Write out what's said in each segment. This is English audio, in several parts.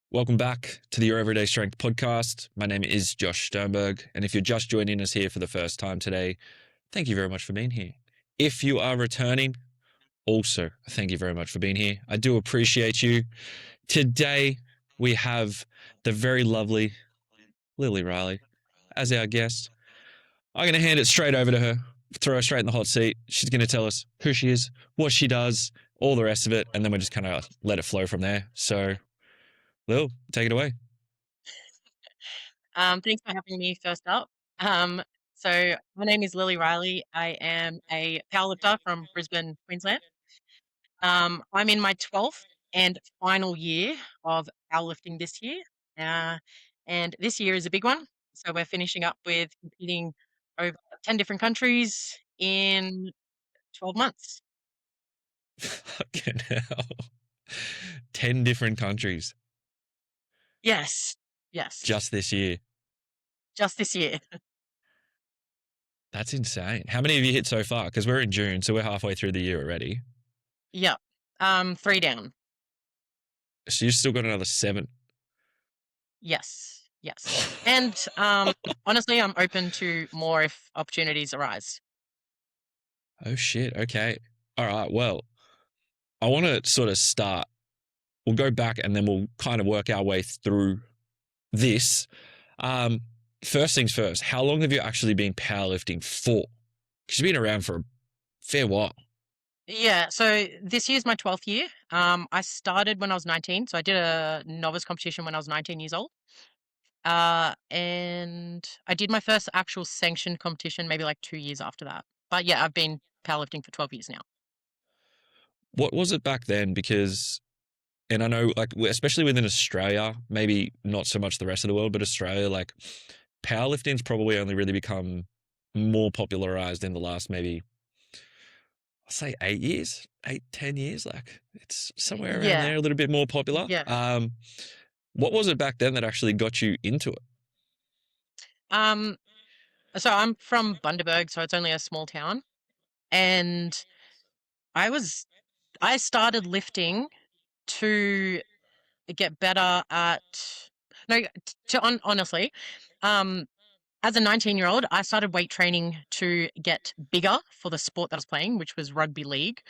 Welcome back to the Your Everyday Strength podcast. My name is Josh Sternberg, and if you're just joining us here for the first time today, thank you very much for being here. If you are returning, also thank you very much for being here. I do appreciate you. Today, we have the very lovely Lily Riley as our guest. I'm going to hand it straight over to her, throw her straight in the hot seat. She's going to tell us who she is, what she does, all the rest of it, and then we'll just kind of let it flow from there. So, Lil, take it away. Thanks for having me first up. Um, so my name is Lily Riley. I am a powerlifter from Brisbane, Queensland. I'm in my 12th and final year of powerlifting this year. Uh, and this year is a big one. So we're finishing up with competing over 10 different countries in 12 months. Fucking hell. 10 different countries Yes. Yes. just this year. Just this year. That's insane. How many have you hit so far? Because we're in June, so we're halfway through the year already. Yep. Three down. So you've still got another 7. Yes. Yes. And honestly, I'm open to more if opportunities arise. Oh, shit. Okay. All right. Well, I want to sort of start. We'll go back and then we'll kind of work our way through this. Um, First things first, how long have you actually been powerlifting for? Because you've been around for a fair while. Yeah, so this year's my 12th year. I started when I was 19, so I did a novice competition when I was 19 years old. And I did my first actual sanctioned competition maybe like 2 years after that. But yeah, I've been powerlifting for 12 years now. What was it back then? Because and I know, like, especially within Australia, maybe not so much the rest of the world, but Australia, like, powerlifting's probably only really become more popularized in the last maybe, I'll say 8 years, 8, 10 years. Like, it's somewhere around Yeah, there, a little bit more popular. yeah. What was it back then that actually got you into it? Um, so I'm from Bundaberg, so it's only a small town. And I was I started lifting to get better at no honestly, um as a 19-year-old, I started weight training to get bigger for the sport that I was playing, which was rugby league.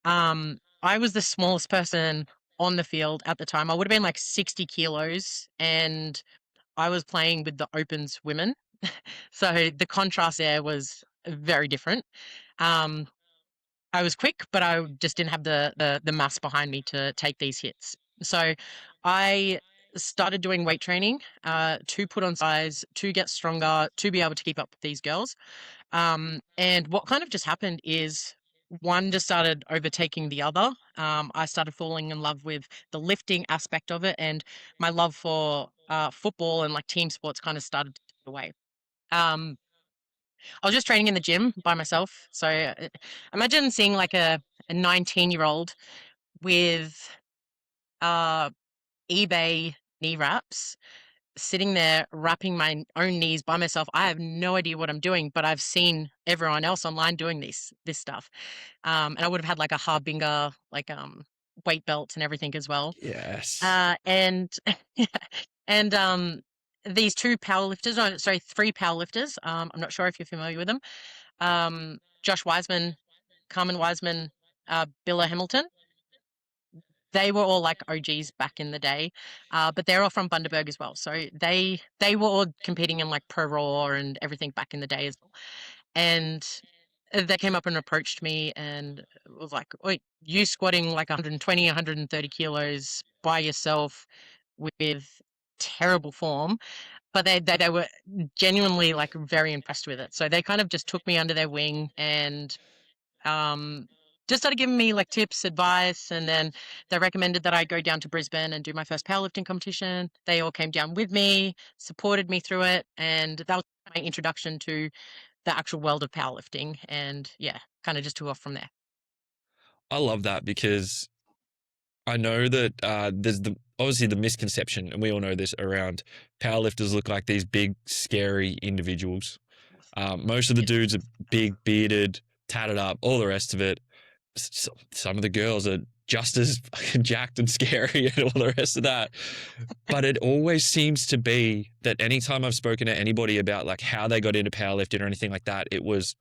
I was the smallest person on the field at the time. I would have been like 60 kilos, and I was playing with the Opens women. So the contrast there was very different. Um, I was quick, but I just didn't have the mass behind me to take these hits. So I started doing weight training to put on size, to get stronger, to be able to keep up with these girls. And what kind of just happened is one just started overtaking the other. I started falling in love with the lifting aspect of it, and my love for football and like team sports kind of started to take away. Um, I was just training in the gym by myself. So imagine seeing like a 19-year-old with uh, eBay knee wraps sitting there wrapping my own knees by myself. I have no idea what I'm doing, but I've seen everyone else online doing this stuff. And I would have had like a Harbinger, like weight belt and everything as well. Yes. And and these two powerlifters, oh, sorry, three powerlifters. I'm not sure if you're familiar with them. Josh Wiseman, Carmen Wiseman, Billa Hamilton. They were all like OGs back in the day, but they're all from Bundaberg as well. So they were all competing in like Pro Raw and everything back in the day as well. And they came up and approached me and was like, "Wait, you squatting like 120, 130 kilos by yourself with terrible form." But they were genuinely like very impressed with it. So they kind of just took me under their wing and um, just started giving me like tips, advice, and then they recommended that I go down to Brisbane and do my first powerlifting competition. They all came down with me, supported me through it, and that was my introduction to the actual world of powerlifting. And yeah, kind of just took off from there. I love that because I know that there's obviously the misconception, and we all know this around powerlifters look like these big, scary individuals. Most of the Yeah. dudes are big, bearded, tatted up, all the rest of it. Some of the girls are just as fucking jacked and scary and all the rest of that. But it always seems to be that anytime I've spoken to anybody about like how they got into powerlifting or anything like that, it was,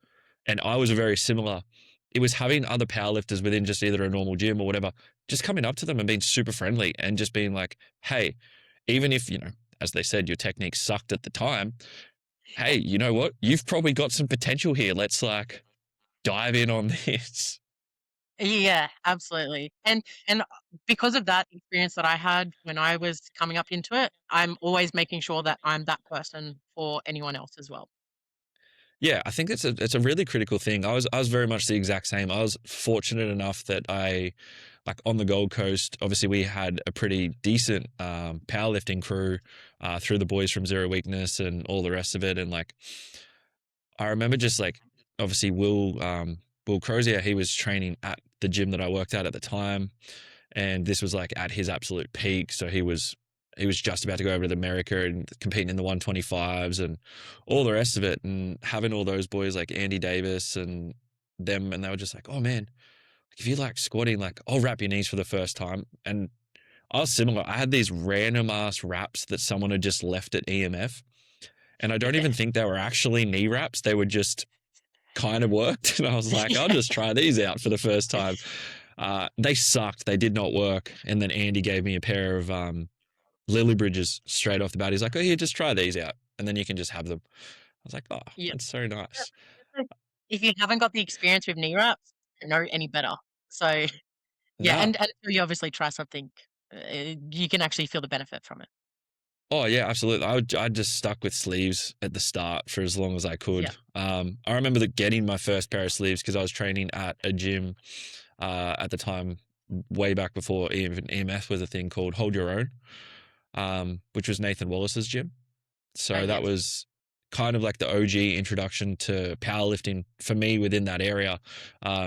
and I was very similar. It was having other powerlifters within just either a normal gym or whatever, just coming up to them and being super friendly and just being like, hey, even if, as they said, your technique sucked at the time, hey, you know what? You've probably got some potential here. Let's like dive in on this. Yeah, absolutely. And because of that experience that I had when I was coming up into it, I'm always making sure that I'm that person for anyone else as well. Yeah, I think it's a really critical thing. I was very much the exact same. I was fortunate enough that I like on the Gold Coast. Obviously, we had a pretty decent powerlifting crew through the boys from Zero Weakness and all the rest of it. And like I remember just like obviously Will Crozier, he was training at the gym that I worked at the time, and this was like at his absolute peak. So he was just about to go over to America and competing in the 125s and all the rest of it, and having all those boys like Andy Davis and them, and they were just like, oh man, if you like squatting, like I'll wrap your knees for the first time. And I was similar. I had these random ass wraps that someone had just left at EMF, and I don't Yeah. even think they were actually knee wraps. They were just kind of worked. And I was like, I'll Yeah. just try these out for the first time. They sucked. They did not work. And then Andy gave me a pair of Lily Bridges straight off the bat. He's like, oh, here, just try these out. And then you can just have them. I was like, oh, Yeah. that's so nice. If you haven't got the experience with knee wraps, you know any better. So yeah, No. and until you obviously try something, you can actually feel the benefit from it. Oh, yeah, absolutely. I just stuck with sleeves at the start for as long as I Yeah. could. I remember that getting my first pair of sleeves because I was training at a gym at the time, way back before even EMF was a thing called Hold Your Own, which was Nathan Wallace's gym. So that Yes. was kind of like the OG introduction to powerlifting for me within that area.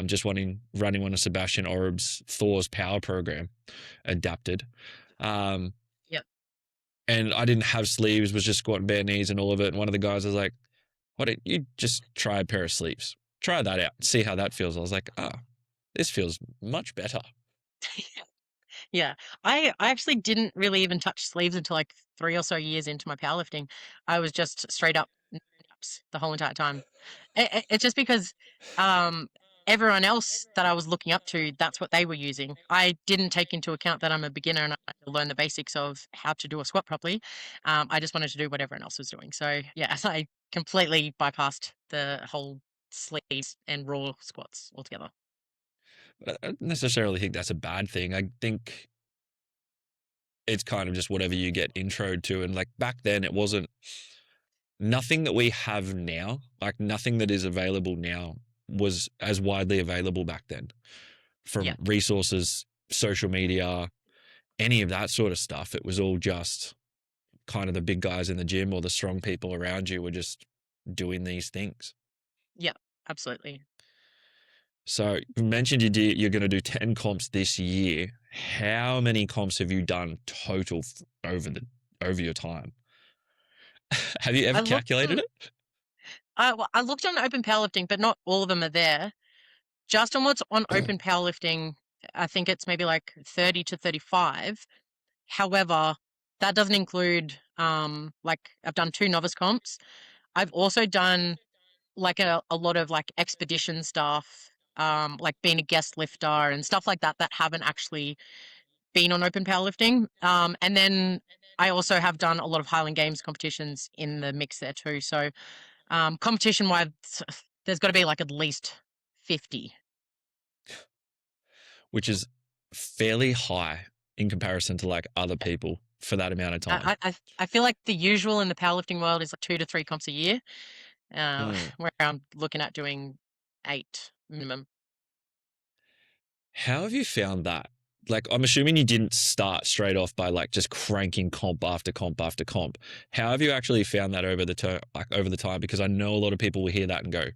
Just running one of Sebastian Orb's Thor's power program adapted. Um, Yep. and I didn't have sleeves, was just squatting bare knees and all of it. And one of the guys was like, why don't you just try a pair of sleeves? Try that out, see how that feels. I was like, this feels much better. Yeah. I actually didn't really even touch sleeves until like 3 or so years into my powerlifting. I was just straight up naps the whole entire time. It's just because um, everyone else that I was looking up to, that's what they were using. I didn't take into account that I'm a beginner and I had to learn the basics of how to do a squat properly. I just wanted to do what everyone else was doing. So yeah, I completely bypassed the whole sleeves and raw squats altogether. But I don't necessarily think that's a bad thing. I think it's kind of just whatever you get introed to. And like back then, it wasn't nothing that we have now, like nothing that is available now was as widely available back then Yeah. from resources, social media, any of that sort of stuff. It was all just kind of the big guys in the gym or the strong people around you were just doing these things. Yeah. Absolutely. So you mentioned you're going to do 10 comps this year. How many comps have you done total over your time? Have you ever I looked calculated on it? I looked on open powerlifting, but not all of them are there. Just on what's on open powerlifting, I think it's maybe like 30 to 35. However, that doesn't include like I've done 2 novice comps. I've also done like a lot of like expedition stuff, like being a guest lifter and stuff like that that haven't actually been on open powerlifting. And then I also have done a lot of Highland Games competitions in the mix there too. So competition wise, there's got to be like at least 50. Which is fairly high in comparison to like other Yeah. people for that amount of time. I feel like the usual in the powerlifting world is like 2 to 3 comps a year, Mm. where I'm looking at doing 8 minimum. How have you found that? Like, I'm assuming you didn't start straight off by like just cranking comp after comp after comp. How have you actually found that over the time? Because I know a lot of people will hear that and go,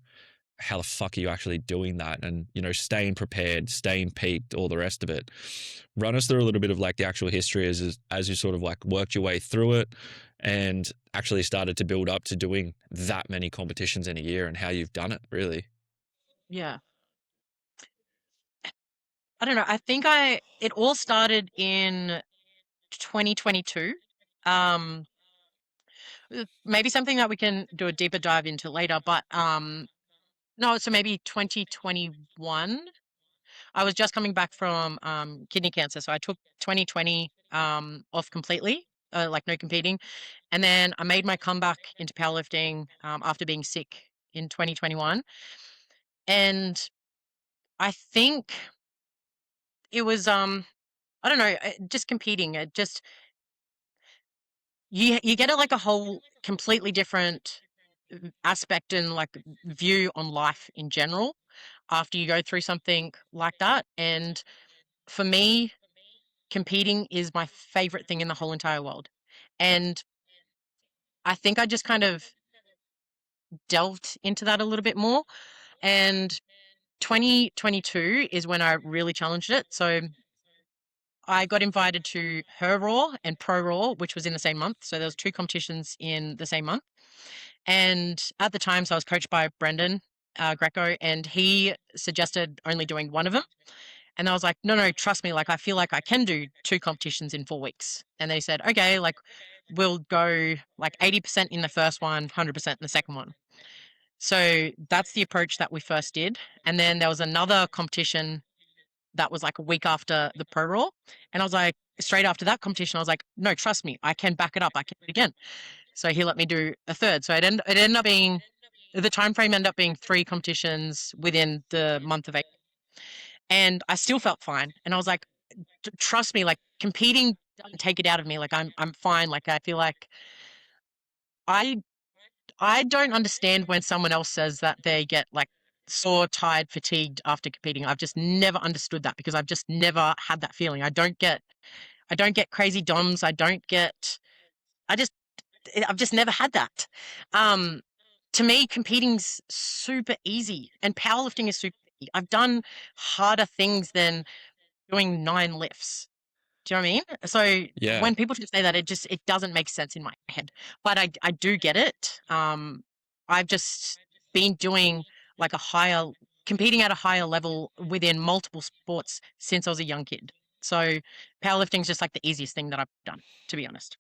how the fuck are you actually doing that? And, staying prepared, staying peaked, all the rest of it. Run us through a little bit of like the actual history as you sort of like worked your way through it and actually started to build up to doing that many competitions in a year and how you've done it, really. Yeah. I don't know. I think it all started in 2022. Um, Maybe something that we can do a deeper dive into later, but no, so maybe 2021. I was just coming back from kidney cancer, so I took 2020 off completely, like no competing, and then I made my comeback into powerlifting after being sick in 2021, and I think it was I don't know, just competing. It just you get it like a whole completely different aspect and like view on life in general after you go through something like that. And for me, competing is my favorite thing in the whole entire world. And I think I just kind of delved into that a little bit more. And 2022 is when I really challenged it. So I got invited to Her Raw and Pro Raw, which was in the same month. So there was two competitions in the same month. And at the time, so I was coached by Brendan Greco, and he suggested only doing one of them. And I was like, no, no, trust me. Like, I feel like I can do two competitions in 4 weeks. And they said, okay, like, we'll go like 80% in the first one, 100% in the second one. So that's the approach that we first did. And then there was another competition that was like a week after the pro roll. And I was like, straight after that competition, I was like, no, trust me, I can back it up. I can do it again. So he let me do a third. So it ended up being the time frame ended up being three competitions within the month of April. And I still felt fine. And I was like, trust me, like competing doesn't take it out of me. Like I'm fine. Like I feel like I I don't understand when someone else says that they get like sore, tired, fatigued after competing. I've just never understood that because I've just never had that feeling. I don't get crazy DOMs. I just I've just never had that. Um, to me, competing's super easy and powerlifting is super easy. I've done harder things than doing 9 lifts. Do you know what I mean? So Yeah. when people just say that, it doesn't make sense in my head. But I do get it. I've just been doing like a higher competing at a higher level within multiple sports since I was a young kid. So powerlifting is just like the easiest thing that I've done, to be honest.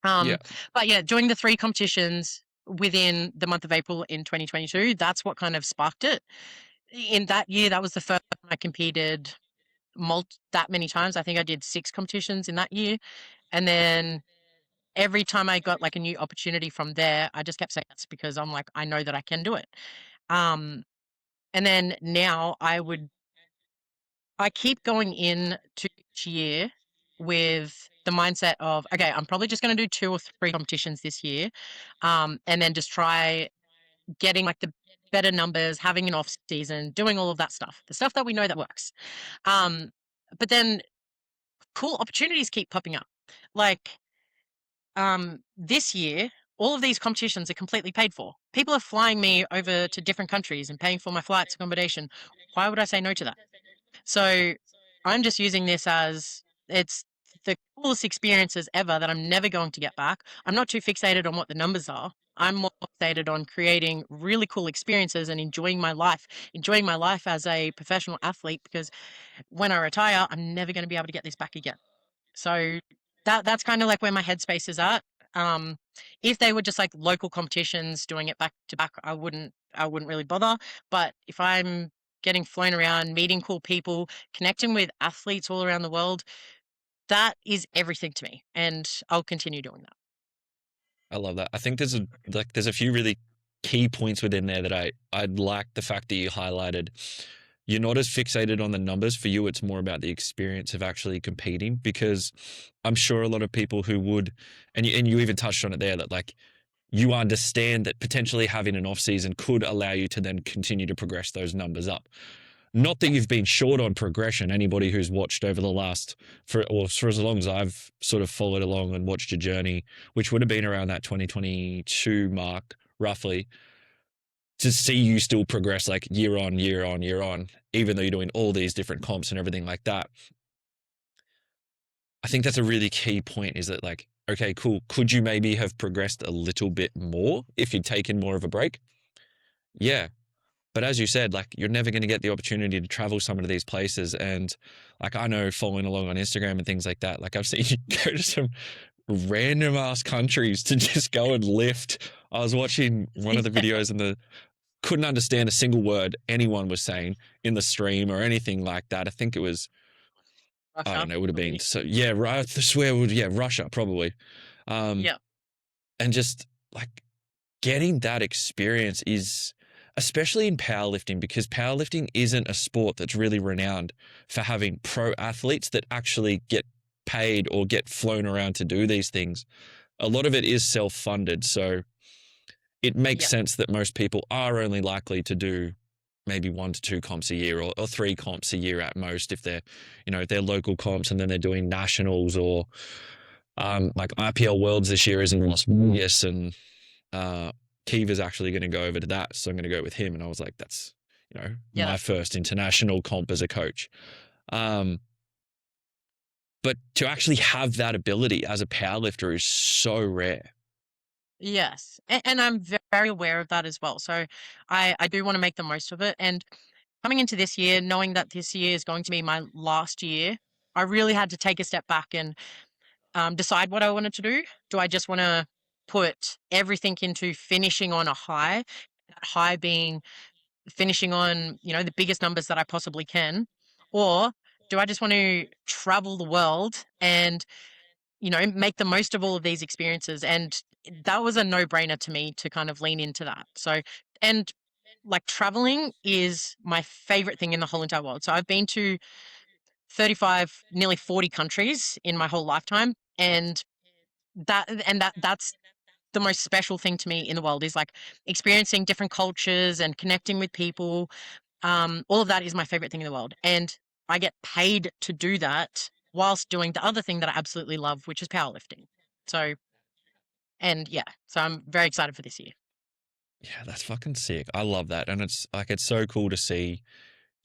Yeah. Um, but yeah, doing the three competitions within the month of April in 2022, that's what kind of sparked it. In that year, that was the first time I competed that many times. I think I did 6 competitions in that year. And then every time I got like a new opportunity from there, I just kept saying yes because I'm like, I know that I can do it. Um, and then now I keep going in to each year with the mindset of, okay, I'm probably just going to do 2 or 3 competitions this year. And then just try getting like the better numbers, having an off season, doing all of that stuff, the stuff that we know that works. Um, but then cool opportunities keep popping up. Like this year, all of these competitions are completely paid for. People are flying me over to different countries and paying for my flights, accommodation. Why would I say no to that? So I'm just using this as it's the coolest experiences ever that I'm never going to get back. I'm not too fixated on what the numbers are. I'm more fixated on creating really cool experiences and enjoying my life as a professional athlete because when I retire, I'm never going to be able to get this back again. So that's kind of like where my headspace is at. Um, if they were just like local competitions doing it back to back, I wouldn't really bother. But if I'm getting flown around, meeting cool people, connecting with athletes all around the world, that is everything to me. And I'll continue doing that. I love that. I think there's a few really key points within there that I'd like the fact that you highlighted. You're not as fixated on the numbers. For you, it's more about the experience of actually competing because I'm sure a lot of people who would, and you even touched on it there that like you understand that potentially having an off season could allow you to then continue to progress those numbers up. Not that you've been short on progression. Anybody who's watched over the last for as long as I've sort of followed along and watched your journey, which would have been around that 2022 mark roughly, to see you still progress like year on year on year on, even though you're doing all these different comps and everything like that. I think that's a really key point is that like, okay, cool. Could you maybe have progressed a little bit more if you'd taken more of a break? Yeah. But as you said, like you're never going to get the opportunity to travel some of these places. And like I know following along on Instagram and things like that, like I've seen you go to some random ass countries to just go and lift. I was watching one of the videos and the couldn't understand a single word anyone was saying in the stream or anything like that. I think it was, I don't Russia, know, it would have been maybe. so yeah, right. I swear would yeah, Russia probably. Um, Yeah, and just like getting that experience is especially in powerlifting because powerlifting isn't a sport that's really renowned for having pro athletes that actually get paid or get flown around to do these things. A lot of it is self-funded, so it makes yeah, sense that most people are only likely to do maybe 1 to 2 comps a year or 3 comps a year at most if they're they're local comps and then they're doing nationals or like IPL Worlds this year is in Las Vegas and uh, Kiva's actually going to go over to that, so I'm going to go with him. And I was like, that's yeah. my That's cool. first international comp as a coach. Um, but to actually have that ability as a powerlifter is so rare. Yes, and I'm very aware of that as well. So I do want to make the most of it. And coming into this year, knowing that this year is going to be my last year, I really had to take a step back and decide what I wanted to do. Do I just want to put everything into finishing on a high, that high being finishing on, the biggest numbers that I possibly can? Or do I just want to travel the world and, make the most of all of these experiences? And that was a no-brainer to me to kind of lean into that. So, and like traveling is my favorite thing in the whole entire world. So I've been to 35, nearly 40 countries in my whole lifetime. And that's the most special thing to me in the world is like experiencing different cultures and connecting with people. All of that is my favorite thing in the world. And I get paid to do that whilst doing the other thing that I absolutely love, which is powerlifting. So, and yeah, so I'm very excited for this year. Yeah, that's fucking sick. I love that. And it's like, it's so cool to see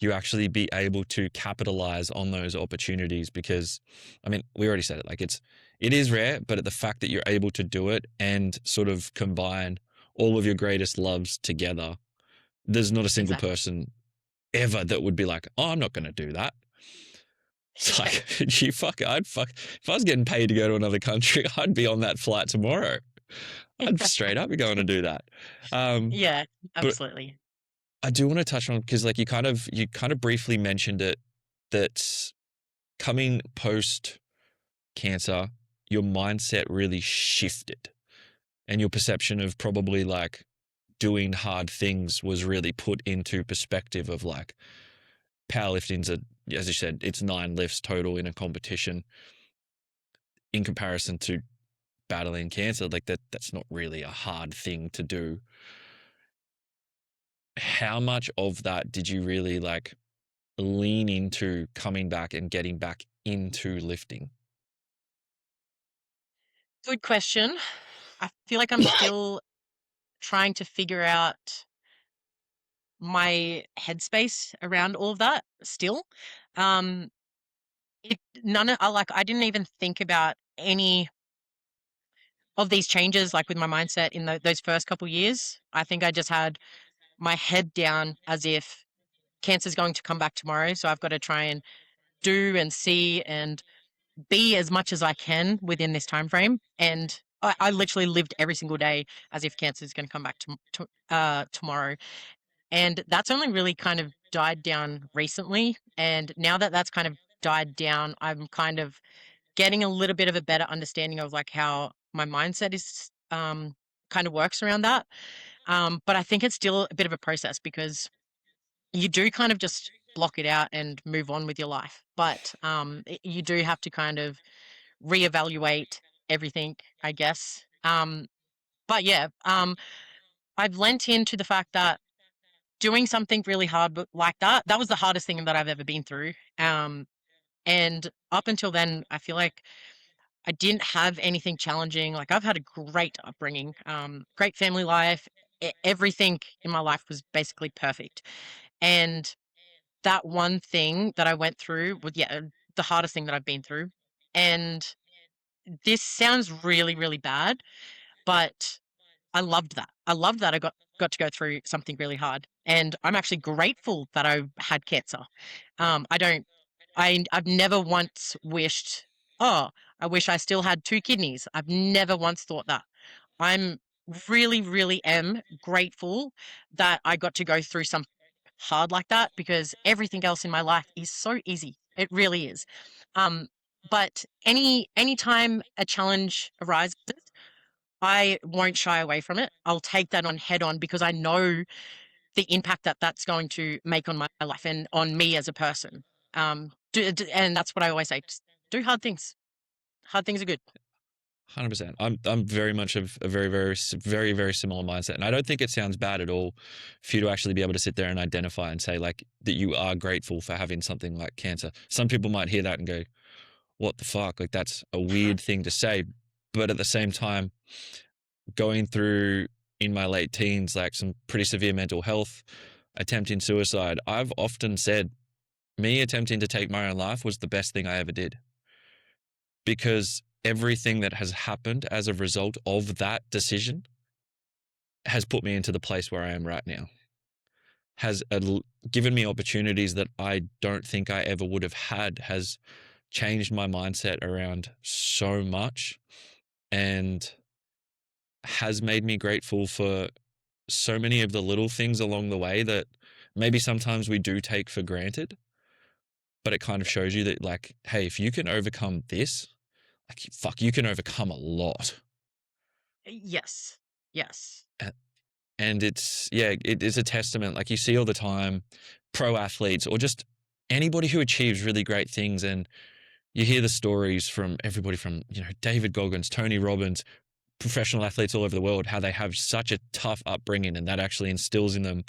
you actually be able to capitalize on those opportunities because, I mean, we already said it. Like, it is rare, but the fact that you're able to do it and sort of combine all of your greatest loves together, there's not a single Exactly. person ever that would be like, oh, I'm not going to do that. It's Yeah. like, I'd fuck, if I was getting paid to go to another country, I'd be on that flight tomorrow. I'd straight up be going to do that. Um, Yeah, but absolutely. I do want to touch on because like you kind of briefly mentioned it that coming post cancer, your mindset really shifted and your perception of probably like doing hard things was really put into perspective of like powerlifting's as you said, it's 9 lifts total in a competition in comparison to battling cancer. Like that's not really a hard thing to do. How much of that did you really like lean into coming back and getting back into lifting? Good question. I feel like I'm still trying to figure out my headspace around all of that still. Um, I didn't even think about any of these changes, like with my mindset in those first couple years. I think I just had my head down as if cancer's going to come back tomorrow. So I've got to try and do and see and be as much as I can within this time frame. And I literally lived every single day as if cancer is going to come back tomorrow. And that's only really kind of died down recently. And now that that's kind of died down, I'm kind of getting a little bit of a better understanding of like how my mindset is kind of works around that. But I think it's still a bit of a process because you do kind of just block it out and move on with your life. But you do have to kind of reevaluate everything, I guess. But yeah, I've lent into the fact that doing something really hard like that was the hardest thing that I've ever been through. And up until then, I feel like I didn't have anything challenging. Like I've had a great upbringing, great family life. Everything in my life was basically perfect. And that one thing that I went through was, yeah, the hardest thing that I've been through. And this sounds really, really bad, but I loved that. I loved that I got to go through something really hard. And I'm actually grateful that I had cancer. I don't I've never once wished, oh, I wish I still had two kidneys. I've never once thought that. I'm really, really am grateful that I got to go through something hard like that because everything else in my life is so easy. It really is. Um, but anytime a challenge arises, I won't shy away from it. I'll take that on head on because I know the impact that that's going to make on my life and on me as a person. And that's what I always say: just do hard things. Hard things are good. 100%. I'm very much of a very similar mindset, and I don't think it sounds bad at all for you to actually be able to sit there and identify and say like that you are grateful for having something like cancer. Some people might hear that and go, "What the fuck?" Like that's a weird thing to say, but at the same time, going through in my late teens like some pretty severe mental health, attempting suicide, I've often said me attempting to take my own life was the best thing I ever did because everything that has happened as a result of that decision has put me into the place where I am right now, has given me opportunities that I don't think I ever would have had, has changed my mindset around so much, and has made me grateful for so many of the little things along the way that maybe sometimes we do take for granted. But it kind of shows you that, like, hey, if you can overcome this, like, fuck, you can overcome a lot. Yes. Yes. And it's, yeah, it is a testament. Like you see all the time, pro athletes or just anybody who achieves really great things. And you hear the stories from everybody from, David Goggins, Tony Robbins, professional athletes all over the world, how they have such a tough upbringing and that actually instills in them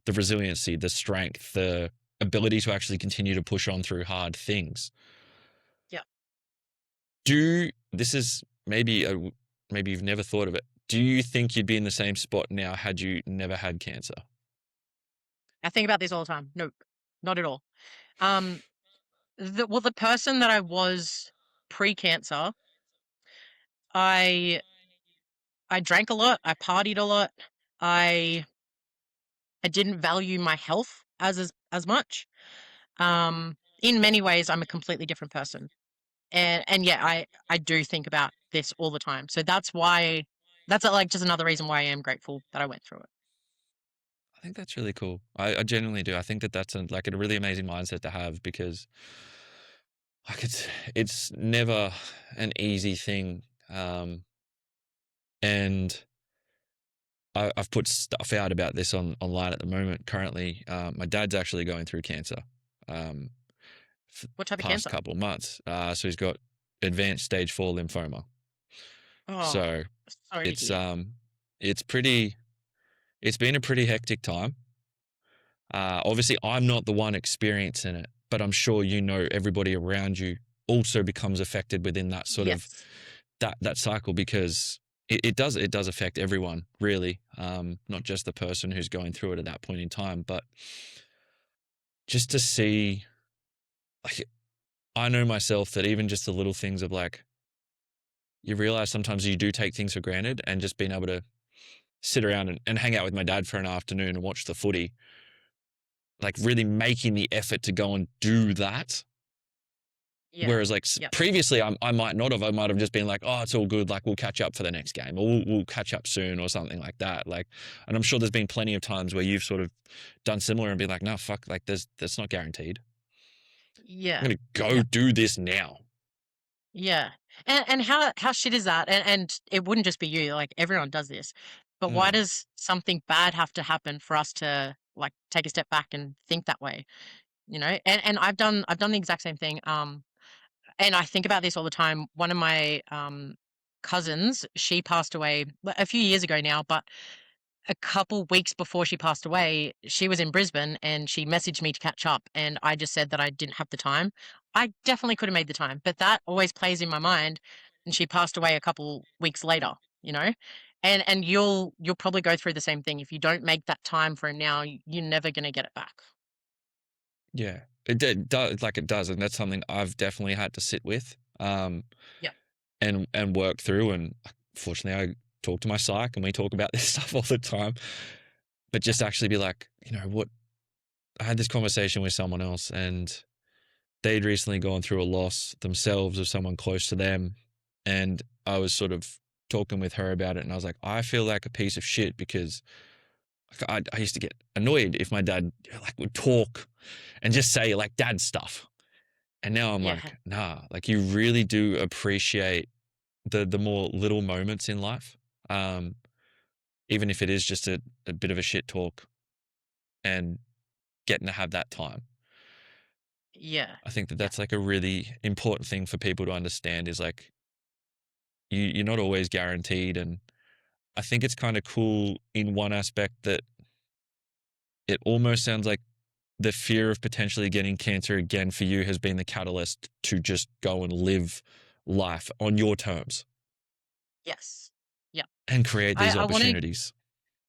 the resiliency, the strength, the ability to actually continue to push on through hard things. Yeah. This is maybe you've never thought of it. Do you think you'd be in the same spot now had you never had cancer? I think about this all the time. Nope. Not at all. Um, the person that I was pre-cancer, I I drank a lot, I partied a lot, I I didn't value my health as much. In many ways, I'm a completely different person, and yeah, I do think about this all the time. So that's why that's like just another reason why I am grateful that I went through it. I think that's really cool. I genuinely do. I think that that's like a really amazing mindset to have because like it's never an easy thing. And I've put stuff out about this online at the moment. Currently, my dad's actually going through cancer. Um, for What type the of past cancer? couple of months. So he's got advanced stage 4 lymphoma. Oh, So sorry to it's hear. it's pretty it's been a pretty hectic time. Obviously, I'm not the one experiencing it, but I'm sure everybody around you also becomes affected within that sort of Yes. that cycle because it does affect everyone really, not just the person who's going through it at that point in time, but just to see, like, I know myself that even just the little things of like you realize sometimes you do take things for granted, and just being able to sit around and hang out with my dad for an afternoon and watch the footy, like really making the effort to go and do that. Yeah. Whereas like Yep. previously, I might not have. I might have just been like, "Oh, it's all good. Like we'll catch up for the next game, or we'll catch up soon, or something like that." Like, and I'm sure there's been plenty of times where you've sort of done similar and been like, "No, fuck. Like, that's not guaranteed. I'm Yeah. gonna go Yeah. do this now." Yeah. And how shit is that? And it wouldn't just be you, like everyone does this. But why Mm, does something bad have to happen for us to like take a step back and think that way? And I've done the exact same thing. And I think about this all the time. One of my cousins, she passed away a few years ago now, but a couple weeks before she passed away, she was in Brisbane and she messaged me to catch up. And I just said that I didn't have the time. I definitely could have made the time, but that always plays in my mind. And she passed away a couple weeks later, you know? And you'll probably go through the same thing. If you don't make that time for it now, you're never gonna get it back. yeah, does, like it does, and that's something I've definitely had to sit with, Yeah. and work through. And fortunately, I talk to my psych and we talk about this stuff all the time. But just actually be like, what? I had this conversation with someone else and they'd recently gone through a loss themselves of someone close to them. And I was sort of talking with her about it. And I was like, I feel like a piece of shit because I used to get annoyed if my dad like would talk and just say like dad stuff. And now I'm Yeah. like, nah, like you really do appreciate the more little moments in life. Um, Even if it is just a bit of a shit talk and getting to have that time. Yeah. I think that Yeah. that's like a really important thing for people to understand is like you're not always guaranteed. And I think it's kind of cool in one aspect that it almost sounds like the fear of potentially getting cancer again for you has been the catalyst to just go and live life on your terms Yes. Yeah. and create I, these I want to opportunities.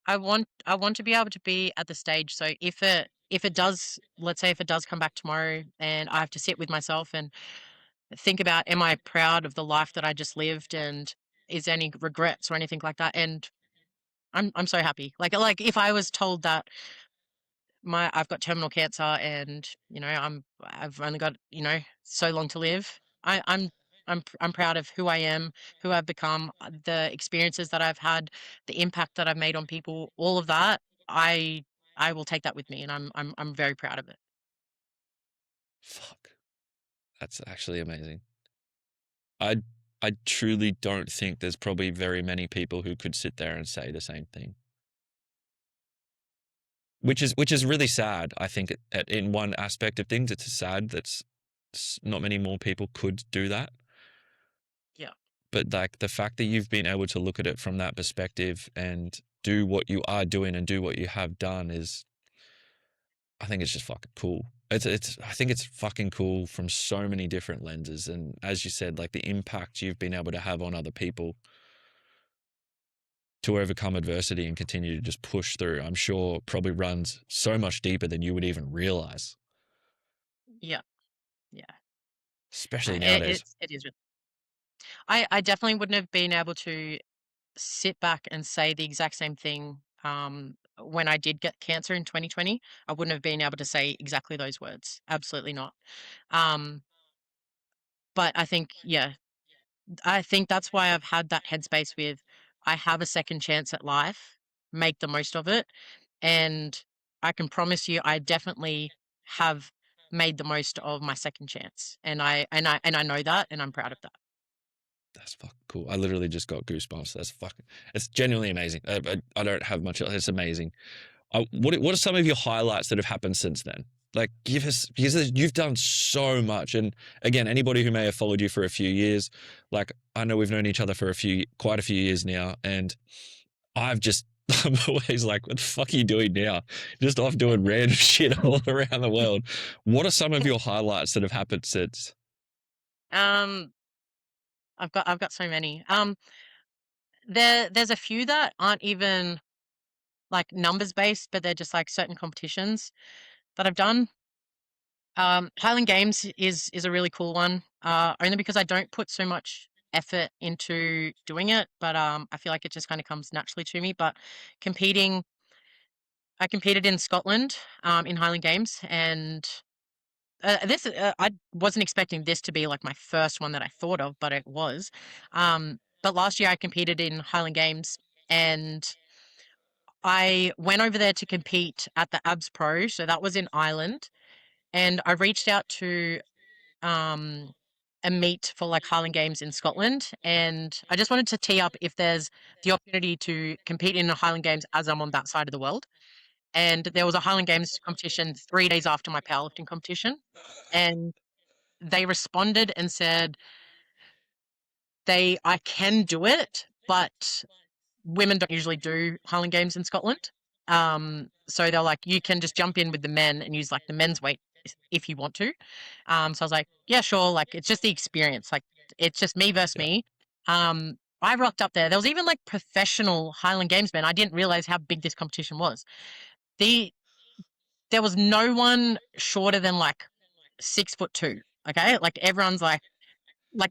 I want to be able to be at the stage. So if it does, let's say if it does come back tomorrow and I have to sit with myself and think about, am I proud of the life that I just lived, and is there any regrets or anything like that? And I'm so happy. Like if I was told that I've got terminal cancer and I've only got so long to live. I'm proud of who I am, who I've become, the experiences that I've had, the impact that I've made on people, all of that. I I will take that with me, and I'm very proud of it. Fuck, that's actually amazing. I I truly don't think there's probably very many people who could sit there and say the same thing. Which is really sad. I think in one aspect of things, it's sad that not many more people could do that. Yeah, But like the fact that you've been able to look at it from that perspective and do what you are doing and do what you have done is, I think it's just fucking cool. I think it's fucking cool from so many different lenses. And as you said, like the impact you've been able to have on other people to overcome adversity and continue to just push through, I'm sure probably runs so much deeper than you would even realize, yeah, yeah. especially nowadays. It is. I definitely wouldn't have been able to sit back and say the exact same thing when I did get cancer in 2020. I wouldn't have been able to say exactly those words. Absolutely not. Um, but I think, yeah, I think that's why I've had that headspace with, I have a second chance at life, make the most of it. And I can promise you, I definitely have made the most of my second chance. And I know that, and I'm proud of that. That's fucking cool. I literally just got goosebumps. It's genuinely amazing. I don't have much. It's amazing. What are some of your highlights that have happened since then? Like, give us, because you've done so much. And again, anybody who may have followed you for a few years, like I know we've known each other for quite a few years now, and I've just, I'm always like, what the fuck are you doing now? Just off doing random shit all around the world. What are some of your highlights that have happened since? um, I've got so many. There's a few that aren't even like numbers based, but they're just like certain competitions that I've done. Highland Games is a really cool one. Only because I don't put so much effort into doing it, but I feel like it just kind of comes naturally to me. But competing, I competed in Scotland in Highland Games, and this I wasn't expecting this to be like my first one that I thought of, but it was. But last year I competed in Highland Games, and I went over there to compete at the Abs Pro, so that was in Ireland, and I reached out to um, a meet for like Highland Games in Scotland, and I just wanted to tee up if there's the opportunity to compete in the Highland Games as I'm on that side of the world. And there was a Highland Games competition 3 days after my powerlifting competition, and they responded and said I can do it, but women don't usually do Highland Games in Scotland. So they're like, you can just jump in with the men and use like the men's weight if you want to. So I was like, yeah, sure. Like it's just the experience. Like it's just me versus Yeah, me. I rocked up there. There was even like professional Highland Games men. I didn't realize how big this competition was. The There was no one shorter than like 6'2". Okay, like everyone's like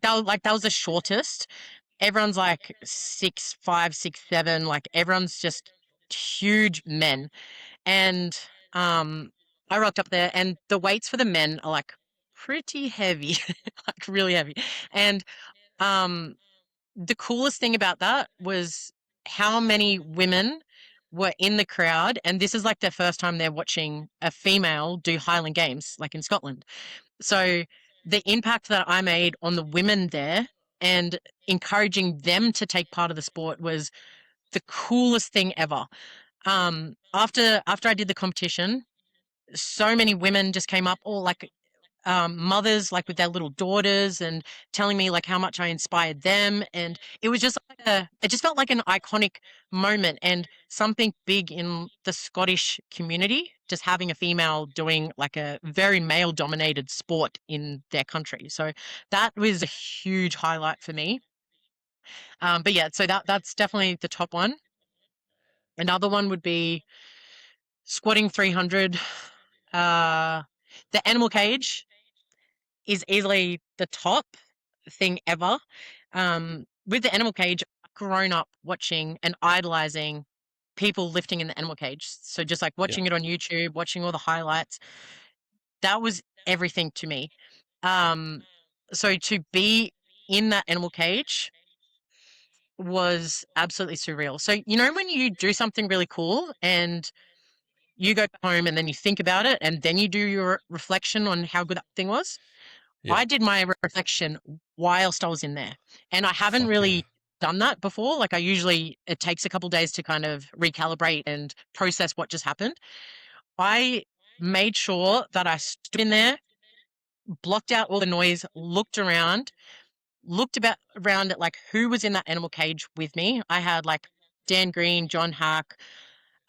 that was the shortest. everyone's like 6'5", 6'7", like everyone's just huge men. And um, I rocked up there, and the weights for the men are like pretty heavy, like really heavy. And um, the coolest thing about that was how many women were in the crowd, and this is like their first time they're watching a female do Highland Games, like in Scotland. So the impact that I made on the women there and encouraging them to take part of the sport was the coolest thing ever. After I did the competition, so many women just came up, all like mothers, like with their little daughters, and telling me like how much I inspired them, and it was just like it just felt like an iconic moment and something big in the Scottish community. Just having a female doing like a very male-dominated sport in their country, so that was a huge highlight for me. But yeah, so that's definitely the top one. Another one would be squatting 300. Uh, the animal cage is easily the top thing ever. With the animal cage, I've grown up watching and idolizing people lifting in the animal cage. So just like Yeah. watching it on YouTube, watching all the highlights, that was everything to me. Um, so to be in that animal cage was absolutely surreal. So, you know, when you do something really cool and you go home and then you think about it and then you do your reflection on how good that thing was. Yeah. I did my reflection whilst I was in there, and I haven't Fuck yeah. really done that before. Like I usually, it takes a couple days to kind of recalibrate and process what just happened. I made sure that I stood in there, blocked out all the noise, looked around, looked about around at like who was in that animal cage with me. I had like Dan Green, John Hack,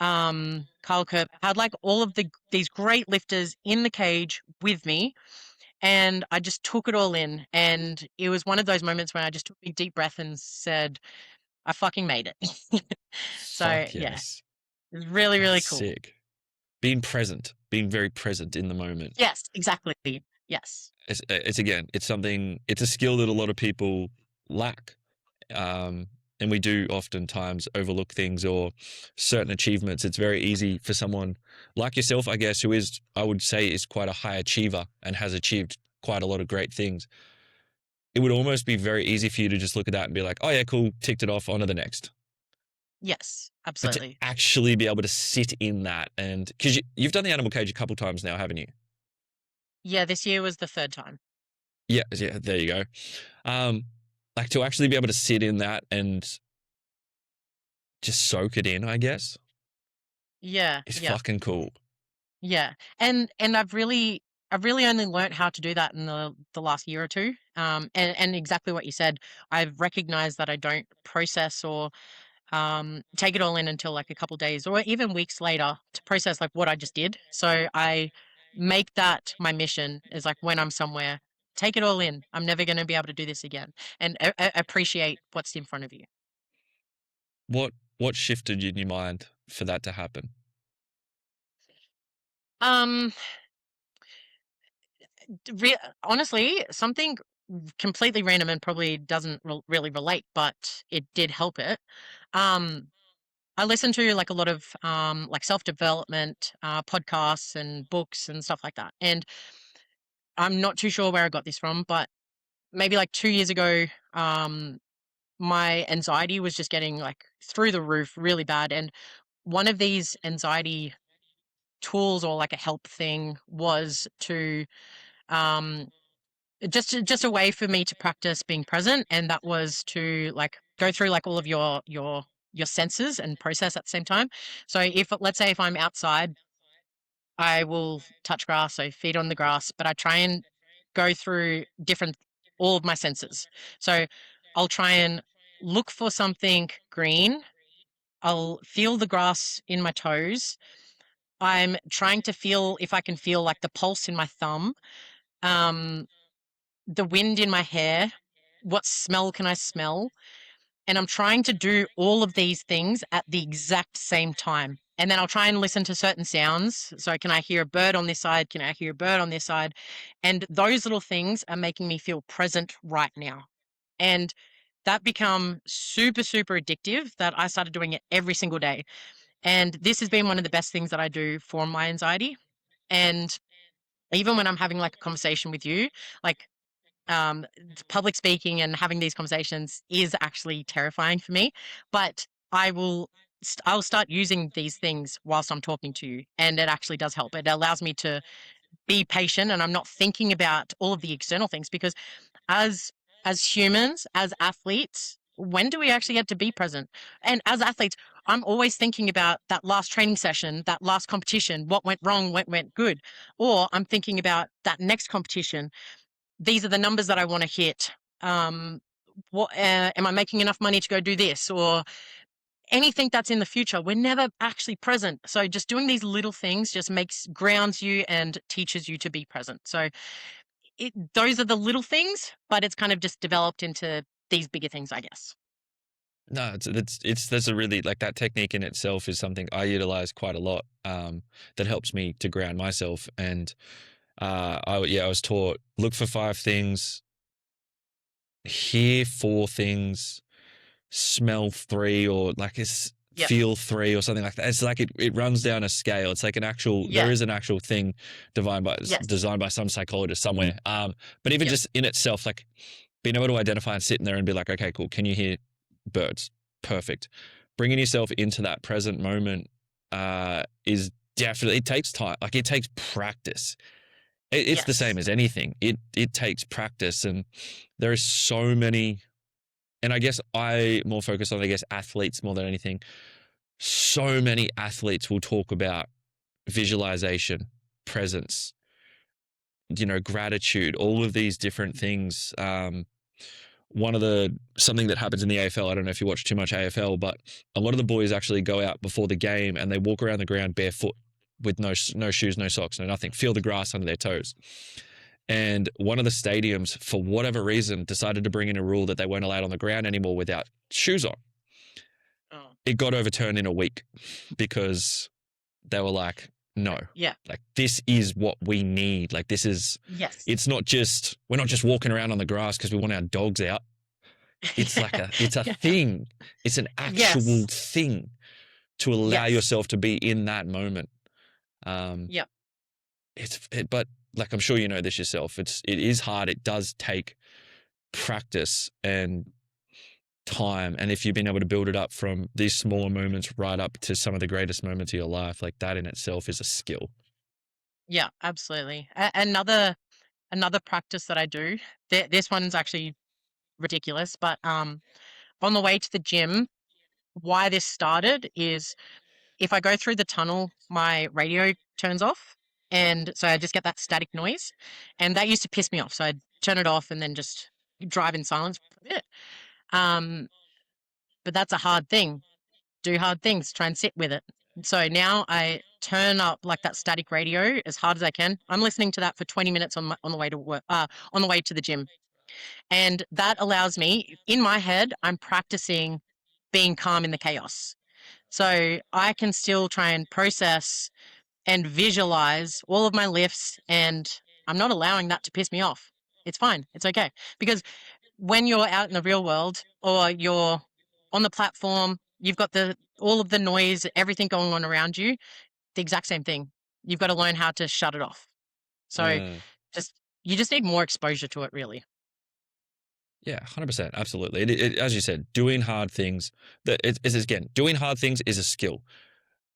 Carl Kerb, had like all of these great lifters in the cage with me, and I just took it all in. And it was one of those moments when I just took a deep breath and said, I fucking made it. So Fuck yeah, yes. it was really, That's really cool. sick. Being present, being very present in the moment. Yes, exactly. Yes. It's again, it's something, it's a skill that a lot of people lack. Um, and we do oftentimes overlook things or certain achievements. It's very easy for someone like yourself, I guess, who is, I would say, is quite a high achiever and has achieved quite a lot of great things. It would almost be very easy for you to just look at that and be like, oh, yeah, cool, ticked it off, on to the next. Yes, But to absolutely. actually be able to sit in that, and because you've done the animal cage a couple times now, haven't you? Yeah, this year was the third time. Yeah, yeah, there you go. Um, like to actually be able to sit in that and just soak it in, I guess, Yeah, is yeah, fucking cool. yeah. And I've really only learnt how to do that in the last year or two. And exactly what you said, I've recognized that I don't process or take it all in until like a couple days or even weeks later to process like what I just did. So I make that my mission is like when I'm somewhere, take it all in. I'm never going to be able to do this again, and appreciate what's in front of you. What shifted in your mind for that to happen? Um, Honestly, something completely random and probably doesn't really relate, but it did help it. Um, I listen to like a lot of like self-development podcasts and books and stuff like that. And I'm not too sure where I got this from, but maybe like 2 years ago, um, my anxiety was just getting like through the roof really bad. And one of these anxiety tools or like a help thing was to um, just a way for me to practice being present, and that was to like go through like all of your senses and process at the same time. So if let's say if I'm outside, I will touch grass, so feet on the grass, but I try and go through different all of my senses. So I'll try and look for something green. I'll feel the grass in my toes. I'm trying to feel if I can feel like the pulse in my thumb, um, the wind in my hair. What smell can I smell? And I'm trying to do all of these things at the exact same time. And then I'll try and listen to certain sounds. So, can I hear a bird on this side? Can I hear a bird on this side? And those little things are making me feel present right now. And that become super, super addictive that I started doing it every single day. And this has been one of the best things that I do for my anxiety. And even when I'm having like a conversation with you, like um, public speaking and having these conversations is actually terrifying for me. But I will, I'll start using these things whilst I'm talking to you, and it actually does help. It allows me to be patient, and I'm not thinking about all of the external things because as as humans, as athletes, when do we actually get to be present? And as athletes, I'm always thinking about that last training session, that last competition, what went wrong, what went good. Or I'm thinking about that next competition. These are the numbers that I want to hit. What am I making enough money to go do this? Or anything that's in the future. We're never actually present. So just doing these little things just grounds you and teaches you to be present. So those are the little things, but it's kind of just developed into these bigger things, I guess. No, it's that's a really like that technique in itself is something I utilize quite a lot. That helps me to ground myself. And I was taught look for five things, hear four things, smell three, or like it's Yep. feel three or something like that. It's like it runs down a scale. It's like an actual there Yeah. is an actual thing Yes. designed by some psychologist somewhere. But even Yep. just in itself, like being able to identify and sit in there and be like, okay, cool. Can you hear birds? Perfect. Bringing yourself into that present moment is definitely it takes time. Like it takes practice. It's the Yes. same as anything. It takes practice, and there is so many. And I guess I more focus on athletes more than anything. So many athletes will talk about visualization, presence, gratitude, all of these different things. Something that happens in the AFL. I don't know if you watch too much AFL, but a lot of the boys actually go out before the game and they walk around the ground barefoot with no shoes, no socks, no nothing. Feel the grass under their toes. And one of the stadiums, for whatever reason, decided to bring in a rule that they weren't allowed on the ground anymore without shoes on. Oh. It got overturned in a week because they were like, no, Yeah. like this is what we need. Like Yes. we're not just walking around on the grass because we want our dogs out. It's like it's a thing. It's an actual Yes. thing to allow Yes. yourself to be in that moment. Um, Yep. but like I'm sure you know this yourself. It is hard. It does take practice and time. And if you've been able to build it up from these smaller moments right up to some of the greatest moments of your life, like that in itself is a skill. Yeah, absolutely. Another practice that I do. This one's actually ridiculous, but on the way to the gym, why this started is if I go through the tunnel, my radio turns off. And so I just get that static noise. And that used to piss me off. So I'd turn it off and then just drive in silence for a bit. Um, but that's a hard thing. Do hard things, try and sit with it. So now I turn up like that static radio as hard as I can. I'm listening to that for 20 minutes on the way to work, on the way to the gym. And that allows me, in my head, I'm practicing being calm in the chaos. So I can still try and process and visualize all of my lifts, and I'm not allowing that to piss me off. It's fine. It's okay. Because when you're out in the real world or you're on the platform, you've got all of the noise, everything going on around you, the exact same thing. You've got to learn how to shut it off. So Mm. just you just need more exposure to it, really. Yeah, 100%. Absolutely. As you said, doing hard things, again, doing hard things is a skill.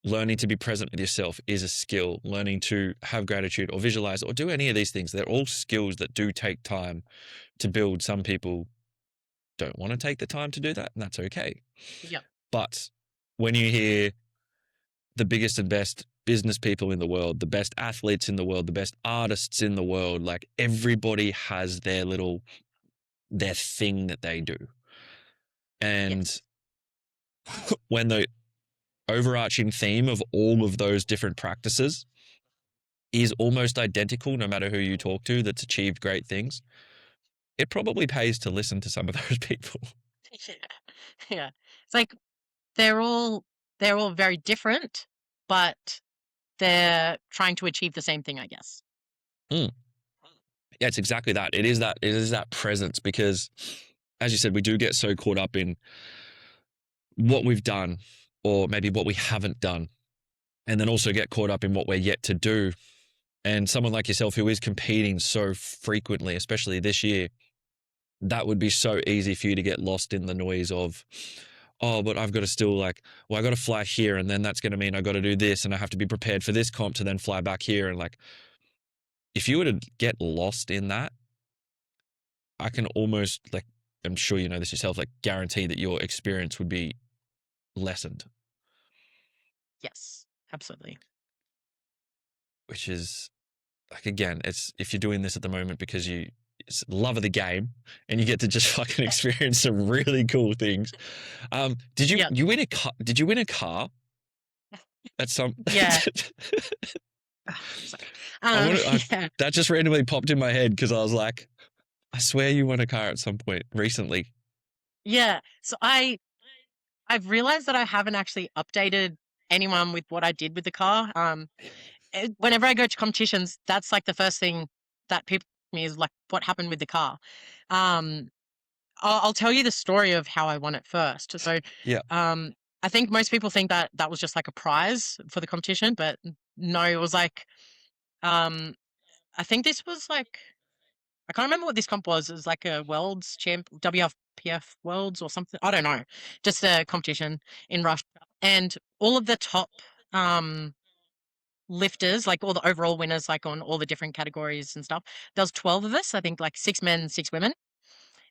Learning to be present with yourself is a skill. Learning to have gratitude or visualize or do any of these things, they're all skills that do take time to build. Some people don't want to take the time to do that, and that's okay. Yeah. But when you hear the biggest and best business people in the world, the best athletes in the world, the best artists in the world, like everybody has their thing that they do. And Yes. when the overarching theme of all of those different practices is almost identical, no matter who you talk to that's achieved great things, it probably pays to listen to some of those people. Yeah. Yeah. It's like they're all they're all very different, but they're trying to achieve the same thing, I guess. Mm. Yeah, it's exactly that. It is that presence because as you said, we do get so caught up in what we've done or maybe what we haven't done, and then also get caught up in what we're yet to do. And someone like yourself who is competing so frequently, especially this year, that would be so easy for you to get lost in the noise of, oh, but I've got to still like, well, I got to fly here, and then that's going to mean I got to do this, and I have to be prepared for this comp to then fly back here. And like, if you were to get lost in that, I can almost, like, I'm sure you know this yourself, like guarantee that your experience would be lessened, Yes, absolutely. which is like, again, it's, if you're doing this at the moment because you, it's love of the game and you get to just fucking experience some really cool things. Did you, Yeah. you win a car? Did you win a car at some? Yeah. Sorry. Yeah. That just randomly popped in my head because I was like, I swear you won a car at some point recently. Yeah. So I've realized that I haven't actually updated anyone with what I did with the car. Whenever I go to competitions, that's like the first thing that people ask me is like, what happened with the car? Um, I'll tell you the story of how I won it first. So, Yeah. I think most people think that that was just like a prize for the competition, but no, it was like, um, I think this was like, I can't remember what this comp was. It was like a Worlds champ, WFPF Worlds or something. I don't know. Just a competition in Russia. And all of the top um, lifters, like all the overall winners, like on all the different categories and stuff, there was 12 of us, I think like 6 men, 6 women.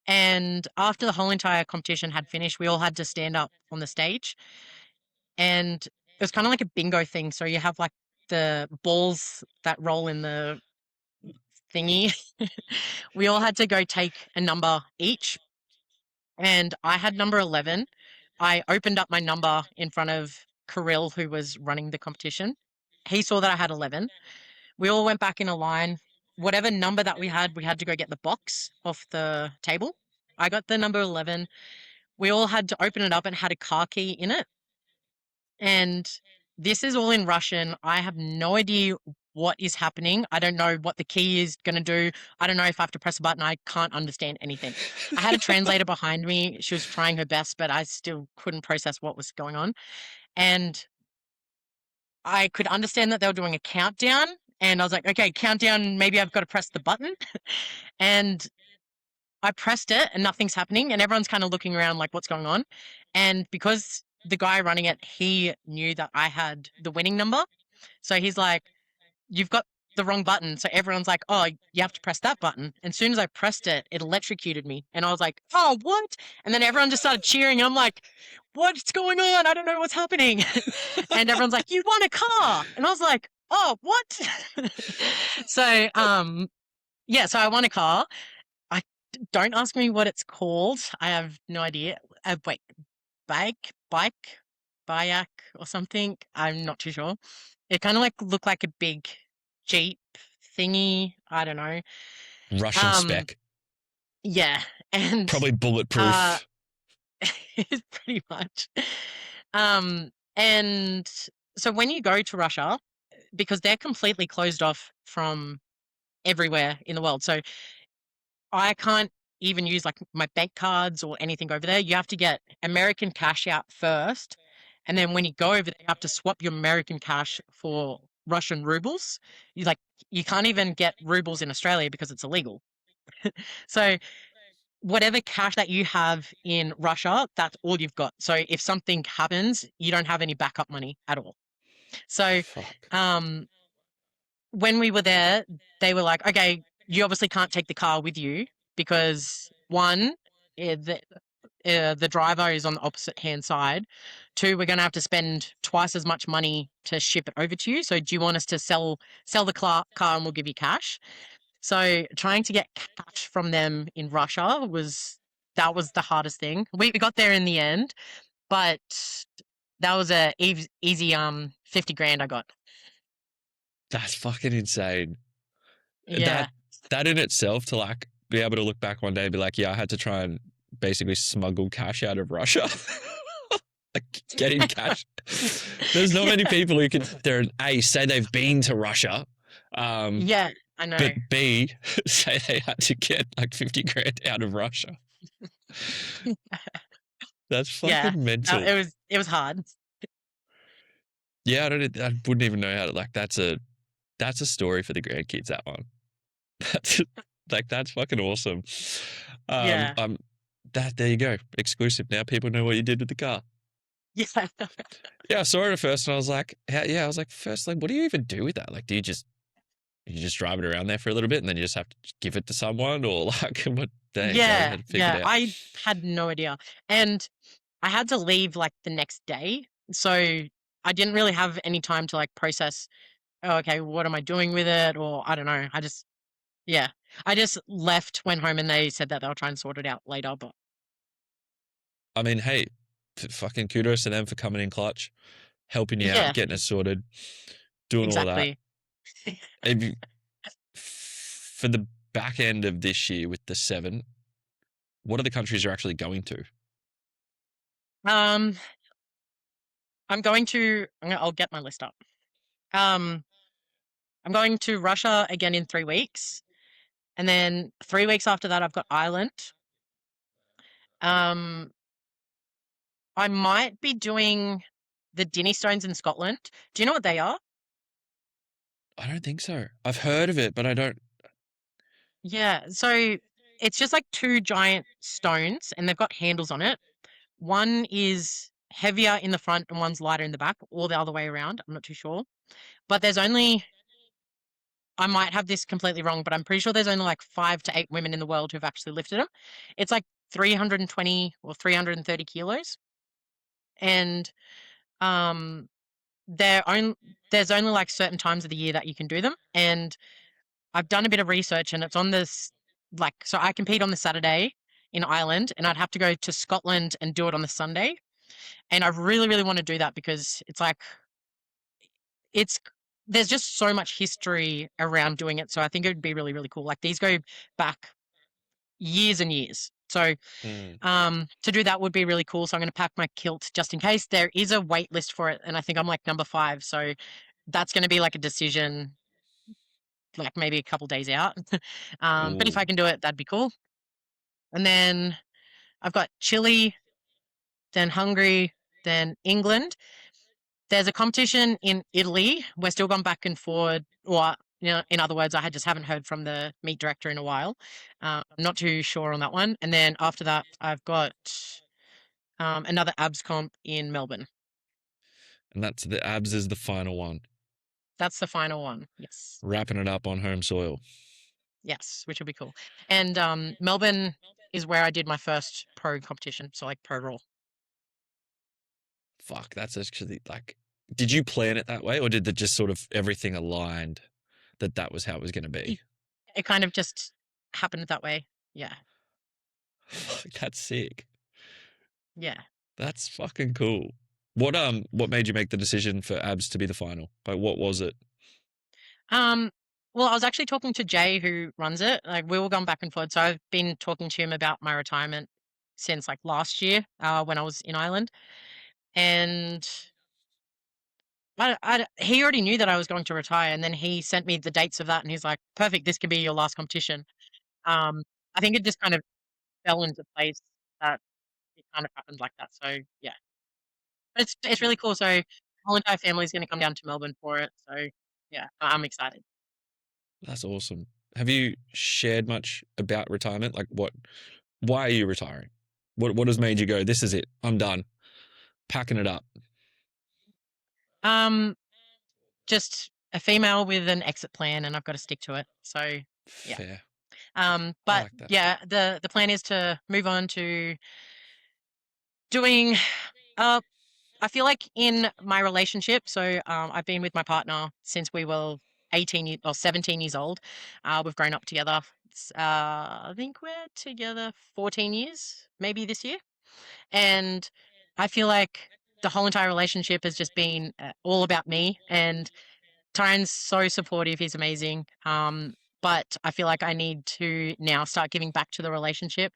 And after the whole entire competition had finished, we all had to stand up on the stage. And it was kind of like a bingo thing. So you have like the balls that roll in the thingy. We all had to go take a number each. And I had number 11. I opened up my number in front of Kirill, who was running the competition. He saw that I had 11. We all went back in a line. Whatever number that we had to go get the box off the table. I got the number 11. We all had to open it up and had a car key in it. And this is all in Russian. I have no idea what is happening. I don't know what the key is going to do. I don't know if I have to press a button. I can't understand anything. I had a translator behind me. She was trying her best, but I still couldn't process what was going on. And I could understand that they were doing a countdown. And I was like, okay, countdown, maybe I've got to press the button. And I pressed it and nothing's happening. And everyone's kind of looking around like, what's going on? And because the guy running it, he knew that I had the winning number. So he's like, you've got the wrong button. So everyone's like, oh, you have to press that button. And as soon as I pressed it, it electrocuted me. And I was like, oh, what? And then everyone just started cheering. I'm like, what's going on? I don't know what's happening. And everyone's like, you won a car. And I was like, oh, what? So, yeah, so I won a car. Don't ask me what it's called. I have no idea. Wait, bike, Bayak or something. I'm not too sure. It kind of like looked like a big Jeep thingy. I don't know. Russian spec. Yeah, and Probably bulletproof. pretty much. And so when you go to Russia, because they're completely closed off from everywhere in the world, so I can't even use like my bank cards or anything over there. You have to get American cash out first. And then when you go over there, you have to swap your American cash for Russian rubles. You can't even get rubles in Australia because it's illegal. So whatever cash that you have in Russia, that's all you've got. So if something happens, you don't have any backup money at all. So Fuck. when we were there, they were like, okay, you obviously can't take the car with you because one, the driver is on the opposite hand side. Two, we're going to have to spend twice as much money to ship it over to you. So do you want us to sell the car and we'll give you cash? So trying to get cash from them in Russia was the hardest thing. We got there in the end, but that was a easy 50 grand I got. That's fucking insane. Yeah. That in itself, to like be able to look back one day and be like, yeah, I had to try and basically smuggle cash out of Russia. Like getting cash. There's not many people who can there and A, say they've been to Russia. Yeah, I know. But B, say they had to get like 50 grand out of Russia. That's Yeah, fucking mental. it was hard. Yeah, I wouldn't even know how to like. That's a story for the grandkids. That one. That's like that's fucking awesome. Um, Yeah, um, that there you go, exclusive. Now people know what you did with the car. yeah, Yeah, I saw it at first, and I was like, yeah, I was like, first, like, what do you even do with that? Like, do you just drive it around there for a little bit, and then you just have to give it to someone, or like, what? Dang, I yeah, had figured yeah. out. I had no idea, and I had to leave like the next day, so I didn't really have any time to like process. Oh, okay, what am I doing with it? Or I don't know. Yeah, I just left, went home, and they said that they'll try and sort it out later. But I mean, hey, fucking kudos to them for coming in clutch, helping you out, yeah, getting it sorted, doing all that. exactly. If you, for the back end of this year with the seven, what are the countries you're actually going to? Um, I'll get my list up. Um, I'm going to Russia again in 3 weeks, and then 3 weeks after that, I've got Ireland. Um, I might be doing the Dinny Stones in Scotland. Do you know what they are? I don't think so. I've heard of it, but I don't. Yeah, so it's just like two giant stones, and they've got handles on it. One is heavier in the front and one's lighter in the back, or the other way around. I'm not too sure. But I might have this completely wrong, but I'm pretty sure there's only like 5 to 8 women in the world who've actually lifted them. It's like 320 or 330 kilos. And um, they're on, there's only like certain times of the year that you can do them. And I've done a bit of research and it's on this, like, so I compete on the Saturday in Ireland and I'd have to go to Scotland and do it on the Sunday. And I really, really want to do that because it's like, it's there's just so much history around doing it. So I think it would be really, really cool. Like these go back years and years. So Mm. to do that would be really cool. So I'm going to pack my kilt just in case. There is a wait list for it, and I think I'm like number 5. So that's going to be like a decision, like maybe a couple days out. But if Ooh. I can do it, that'd be cool. And then I've got Chile, then Hungary, then England. There's a competition in Italy. We're still going back and forward. Or, in other words, I just haven't heard from the meet director in a while. I'm not too sure on that one. And then after that, I've got another abs comp in Melbourne. And that's the abs is the final one. That's the final one. Yes. Wrapping it up on home soil. Yes, which will be cool. And Melbourne is where I did my first pro competition. So, like, pro roll. Fuck, that's actually like. Did you plan it that way, or did the just sort of everything aligned that that was how it was going to It, be? it kind of just happened that way. Yeah. Fuck, that's sick. Yeah. That's fucking cool. What made you make the decision for abs to be the final? Like, what was it? Um, well, I was actually talking to Jay, who runs it. Like, we were going back and forth. So I've been talking to him about my retirement since like last year, when I was in Ireland. And he already knew that I was going to retire. And then he sent me the dates of that. And he's like, perfect, this can be your last competition. Um, I think it just kind of fell into place that it kind of happened like that. So yeah, but it's really cool. So the whole entire family is going to come down to Melbourne for it. So yeah, I'm excited. That's awesome. Have you shared much about retirement? Like, why are you retiring? What has made you go? This is it. I'm done. Packing it up. Um, just a female with an exit plan, and I've got to stick to it. So yeah. Fair. I But like that. yeah, the plan is to move on to doing. Uh, I feel like in my relationship, so I've been with my partner since we were 18 or 17 years old. We've grown up together. I think we're together 14 years, maybe this year. And I feel like the whole entire relationship has just been all about me. And Tyron's so supportive. He's amazing. But I feel like I need to now start giving back to the relationship.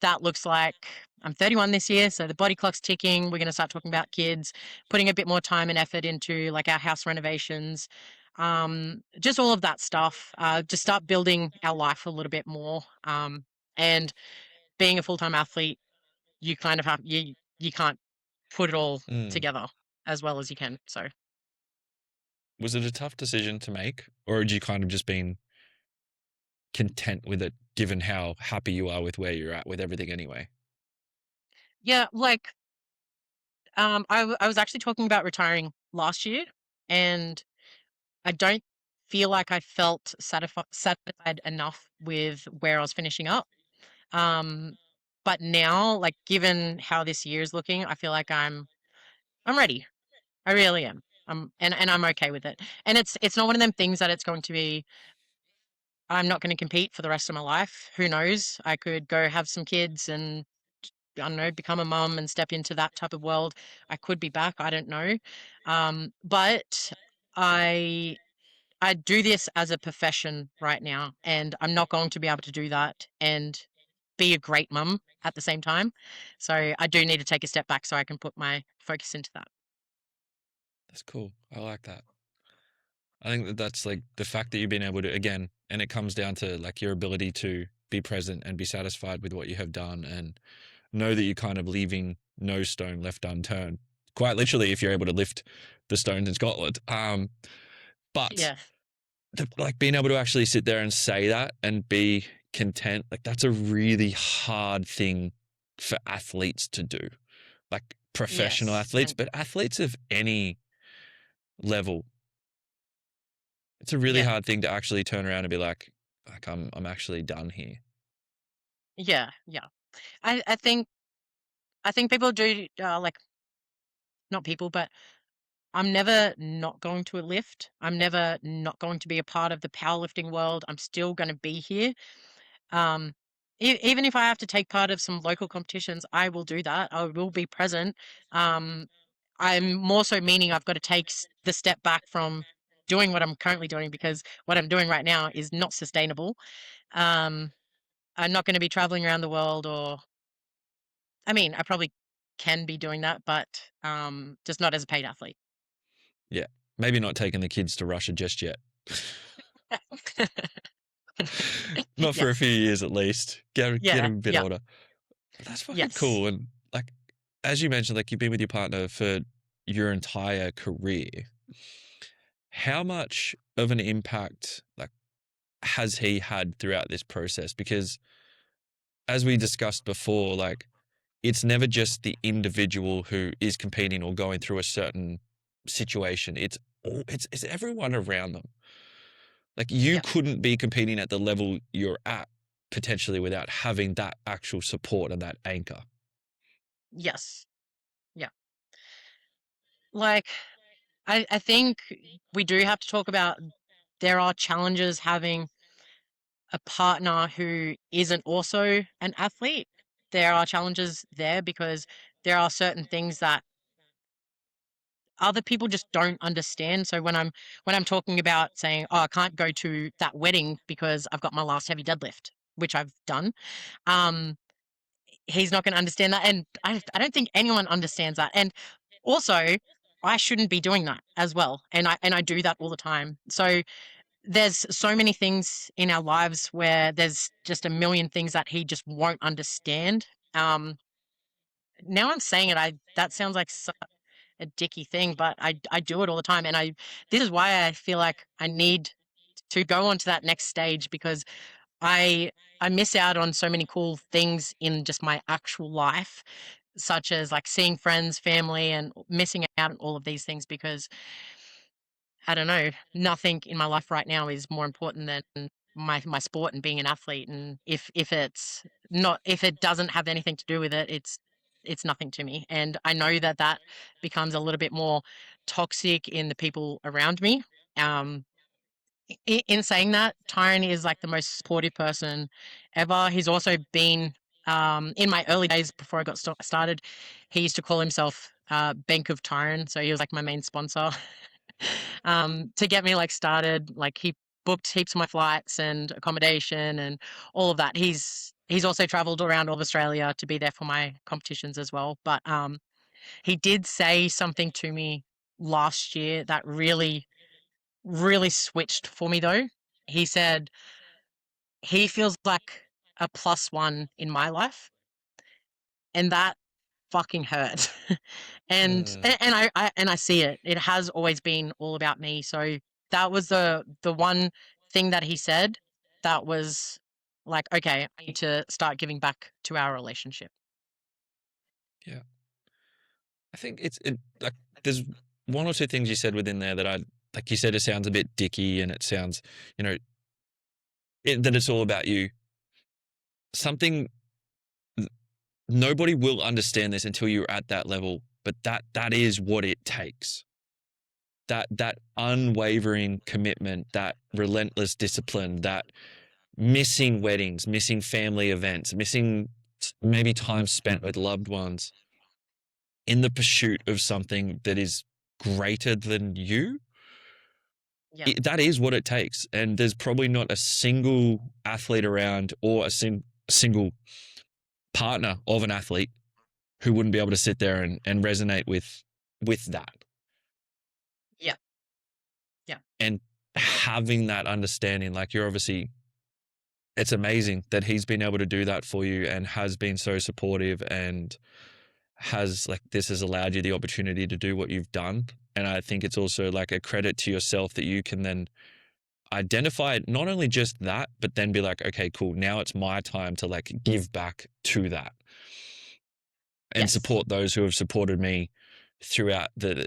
That looks like I'm 31 this year, so the body clock's ticking. We're going to start talking about kids, putting a bit more time and effort into like our house renovations, just all of that stuff. Just start building our life a little bit more. And being a full-time athlete, you kind of have you can't put it all Mm. together as well as you can. So Was it a tough decision to make, or had you kind of just been content with it, given how happy you are with where you're at with everything anyway? yeah, like I was actually talking about retiring last year, and I don't feel like I felt satisfied enough with where I was finishing up. Um, but now, like given how this year is looking, I feel like I'm ready. I really am. And I'm okay with it. And it's not one of them things that it's going to be. I'm not going to compete for the rest of my life. Who knows? I could go have some kids and I don't know, become a mum and step into that type of world. I could be back. I don't know. But I I do this as a profession right now, and I'm not going to be able to do that and be a great mum at the same time. So I do need to take a step back so I can put my focus into that. That's cool. I like that. I think that that's like the fact that you've been able to, again, and it comes down to like your ability to be present and be satisfied with what you have done and know that you're kind of leaving no stone left unturned. Quite literally, if you're able to lift the stones in Scotland. But Yeah. like being able to actually sit there and say that and be content, like that's a really hard thing for athletes to do. Like professional Yes. athletes, And but athletes of any level, it's a really yeah. hard thing to actually turn around and be like I'm actually done here. Yeah. Yeah. I think people do like not people, but I'm never not going to a lift. I'm never not going to be a part of the powerlifting world. I'm still going to be here. Um, even if I have to take part of some local competitions, I will do that. I will be present. Um, I'm more so meaning I've got to take the step back from doing what I'm currently doing because what I'm doing right now is not sustainable. Um, I'm not going to be traveling around the world, or I mean, I probably can be doing that, but just not as a paid athlete. Yeah. Maybe not taking the kids to Russia just yet. Not Yeah, for a few years at least. Get yeah, them a bit yeah, older. But that's fucking yes, cool. And like as you mentioned, like you've been with your partner for your entire career. How much of an impact like has he had throughout this process? Because as we discussed before, like it's never just the individual who is competing or going through a certain situation. It's everyone around them. Like you yeah, couldn't be competing at the level you're at potentially without having that actual support and that anchor. yes, yeah. Like, I think we do have to talk about there are challenges having a partner who isn't also an athlete. There are challenges there because there are certain things that other people just don't understand. So when I'm talking about saying, "Oh, I can't go to that wedding because I've got my last heavy deadlift," which I've done, um, he's not going to understand that, and I don't think anyone understands that. And also, I shouldn't be doing that as well, and I do that all the time. So there's so many things in our lives where there's just a million things that he just won't understand. Um, Now I'm saying it, I that sounds like a dicky thing, but I do it all the time, and I this is why I feel like I need to go on to that next stage because I I miss out on so many cool things in just my actual life, such as like seeing friends, family, and missing out on all of these things because I don't know, nothing in my life right now is more important than my sport and being an athlete. And if it's not if it doesn't have anything to do with it, it's nothing to me. And I know that that becomes a little bit more toxic in the people around me. Um, in saying that, Tyron is like the most supportive person ever. He's also been in my early days before I got started. He used to call himself Bank of Tyron, so he was like my main sponsor to get me like started. Like he booked heaps of my flights and accommodation and all of that. He's also traveled around all of Australia to be there for my competitions as well. But he did say something to me last year that really switched for me though. He said he feels like a +1 in my life, and that fucking hurt. And I see it. It has always been all about me. So that was the one thing that he said that was like, okay, I need to start giving back to our relationship. Yeah. I think like there's one or two things you said within there that like you said, it sounds a bit dicky and it sounds, you know, that it's all about you. Something nobody will understand this until you're at that level, but that is what it takes. That unwavering commitment, that relentless discipline, that missing weddings, missing family events, missing maybe time spent with loved ones in the pursuit of something that is greater than you. Yeah. That is what it takes. And there's probably not a single athlete around or a single partner of an athlete who wouldn't be able to sit there and resonate with that. Yeah. Yeah. And having that understanding, like you're obviously, it's amazing that he's been able to do that for you and has been so supportive and has like this has allowed you the opportunity to do what you've done. And I think it's also like a credit to yourself that you can then identify not only just that, but then be like, okay, cool. Now it's my time to like give back to that and Yes. support those who have supported me throughout the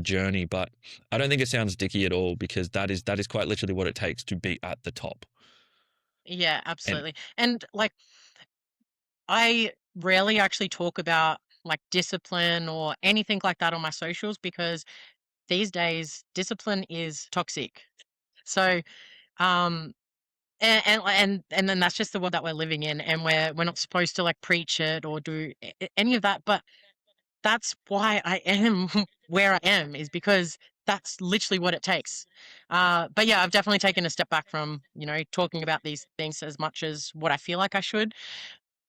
journey. But I don't think it sounds dicky at all because that is quite literally what it takes to be at the top. Yeah, And absolutely. And like I rarely actually talk about like discipline or anything like that on my socials because these days discipline is toxic. So um and then that's just the world that we're living in, and we're not supposed to like preach it or do any of that, but that's why I am where I am, is because that's literally what it takes. But yeah, I've definitely taken a step back from, talking about these things as much as what I feel like I should,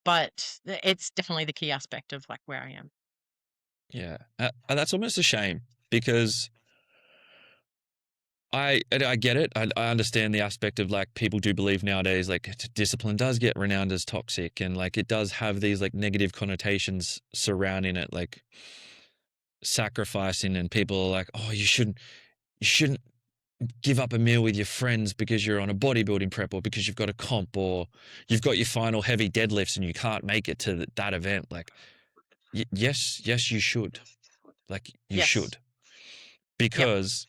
but it's definitely the key aspect of like where I am. yeah, and that's almost a shame because I get it. I understand the aspect of like people do believe nowadays like discipline does get renowned as toxic and like it does have these like negative connotations surrounding it, like sacrificing, and people are like, oh, you shouldn't give up a meal with your friends because you're on a bodybuilding prep or because you've got a comp or you've got your final heavy deadlifts and you can't make it to that event. Like, yes, you should. Like, you Yes. should Yep. because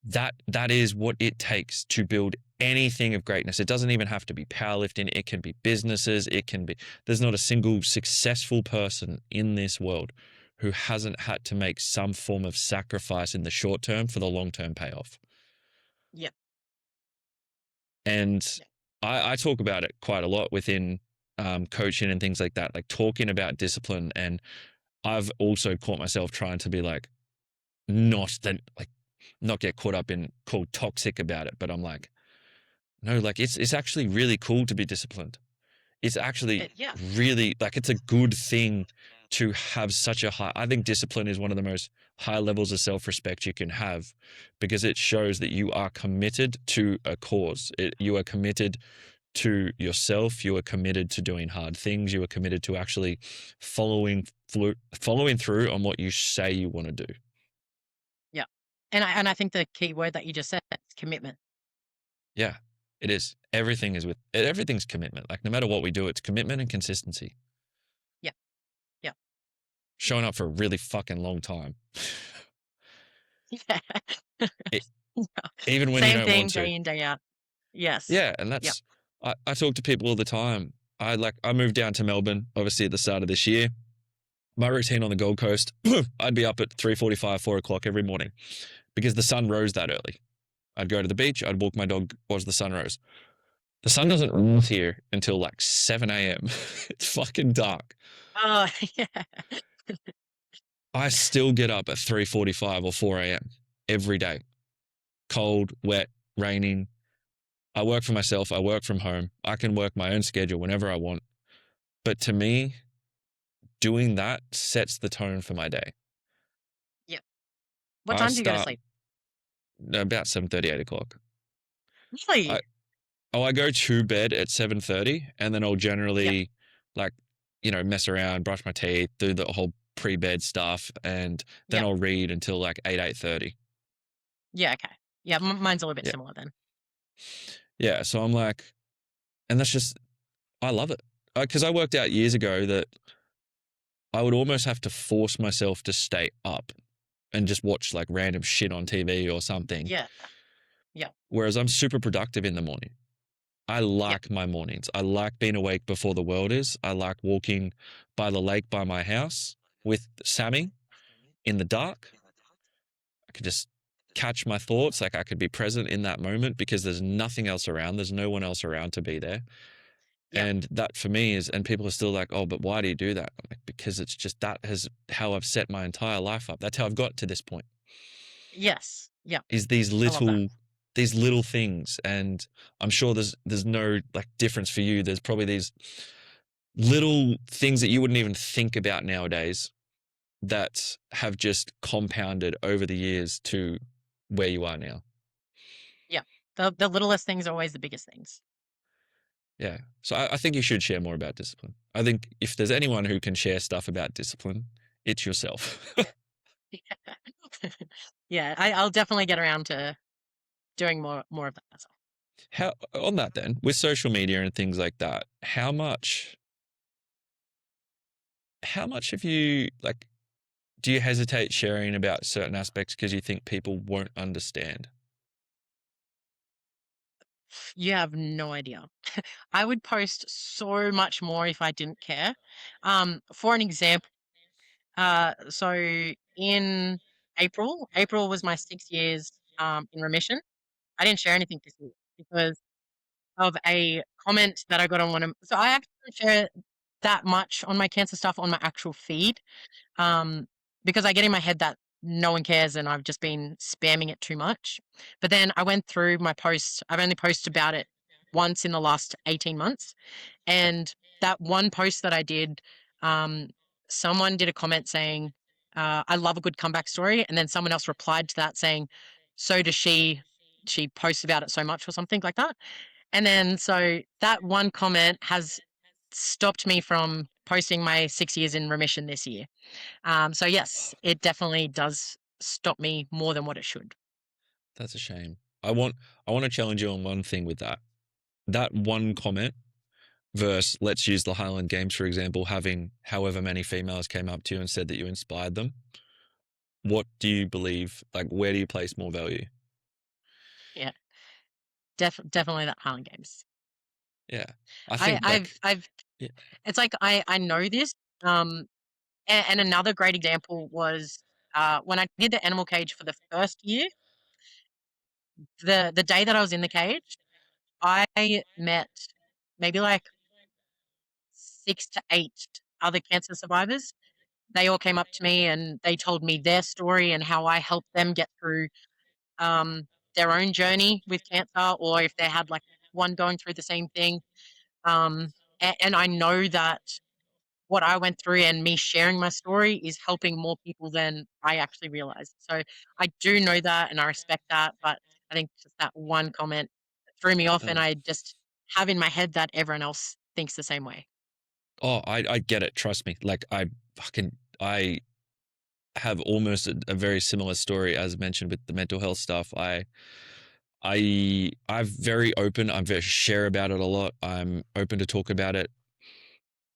that is what it takes to build anything of greatness. It doesn't even have to be powerlifting. It can be businesses. It can be, there's not a single successful person in this world who hasn't had to make some form of sacrifice in the short term for the long term payoff. Yep. And Yep. I talk about it quite a lot within coaching and things like that, like talking about discipline. And I've also caught myself trying to be like, not get caught up in called toxic about it, but I'm like, no, like it's actually really cool to be disciplined. It's actually Yeah. really like it's a good thing to have such a high. I think discipline is one of the most high levels of self-respect you can have because it shows that you are committed to a cause. You are committed to yourself. You are committed to doing hard things. You are committed to actually following through on what you say you want to do. Yeah. And I think the key word that you just said is commitment. Yeah, it is. Everything's commitment. Like no matter what we do, it's commitment and consistency. Yeah. Yeah. Showing up for a really fucking long time. Yeah. It, even when you Same don't want thing to. day in, day out. Yes. Yeah, and Yep. I talk to people all the time. I moved down to Melbourne, obviously at the start of this year. My routine on the Gold Coast, I'd be up at 3:45, 4 o'clock every morning because the sun rose that early. I'd go to the beach, I'd walk my dog as the sun rose. The sun doesn't rise here until like 7 a.m. It's fucking dark. Oh, yeah. I still get up at 3:45 or 4 a.m. every day. Cold, wet, raining. I work for myself. I work from home. I can work my own schedule whenever I want. But to me, doing that sets the tone for my day. Yep. What I time do you go to start sleep? about 7:30, 8 o'clock. I, Really? Oh, I go to bed at 7:30 and then I'll Yeah. generally like, mess around, brush my teeth, do the whole pre-bed stuff, and then Yeah. I'll read until like 8:30. Yeah. Okay. Yeah. Mine's a little bit Yeah. similar then. Yeah. So I'm like, and that's just, I love it. Because I worked out years ago that I would almost have to force myself to stay up and just watch like random shit on TV or something. Yeah. Yeah. Whereas I'm super productive in the morning. I Yeah. like my mornings. I like being awake before the world is. I like walking by the lake by my house with Sammy in the dark. I could just catch my thoughts. Like I could be present in that moment because there's nothing else around. There's no one else around to be there. Yeah. And that for me is, and people are still like, oh, but why do you do that? I'm like, because it's just that has how I've set my entire life up. That's how I've got to this point. Yes. Yeah. Is I love that. these little things, and I'm sure there's no like difference for you. There's probably these little things that you wouldn't even think about nowadays that have just compounded over the years to where you are now. Yeah. The littlest things are always the biggest things. Yeah. So I think you should share more about discipline. I think if there's anyone who can share stuff about discipline, it's yourself. Yeah. I'll definitely get around to doing more of that myself. How on that then, with social media and things like that, how much have you like do you hesitate sharing about certain aspects because you think people won't understand? You have no idea. I would post so much more if I didn't care. For an example, so in April was my 6 years in remission. I didn't share anything this year because of a comment that I got on one of. So I actually don't share that much on my cancer stuff on my actual feed, um, because I get in my head that no one cares and I've just been spamming it too much. But then I went through my posts. I've only posted about it once in the last 18 months. And that one post that I did, um, someone did a comment saying, I love a good comeback story. And then someone else replied to that saying, so does she. She posts about it so much or something like that. And then so that one comment has stopped me from posting my 6 years in remission this year. So yes, it definitely does stop me more than what it should. That's a shame. I want to challenge you on one thing with that. That one comment versus let's use the Highland Games for example, having however many females came up to you and said that you inspired them. What do you believe? Like, where do you place more value? Yeah, definitely that Highland Games. Yeah, I I, think like I've, yeah, it's like I know this. Um, and another great example was when I did the animal cage for the first year. The day that I was in the cage, I met maybe like 6 to 8 other cancer survivors. They all came up to me and they told me their story and how I helped them get through um, their own journey with cancer, or if they had like one going through the same thing. And I know that what I went through and me sharing my story is helping more people than I actually realized. So I do know that and I respect that. But I think just that one comment threw me off, and oh, I just have in my head that everyone else thinks the same way. oh, I get it. Trust me. Like I have almost a very similar story as mentioned with the mental health stuff. I'm very open. I'm very share about it a lot. I'm open to talk about it.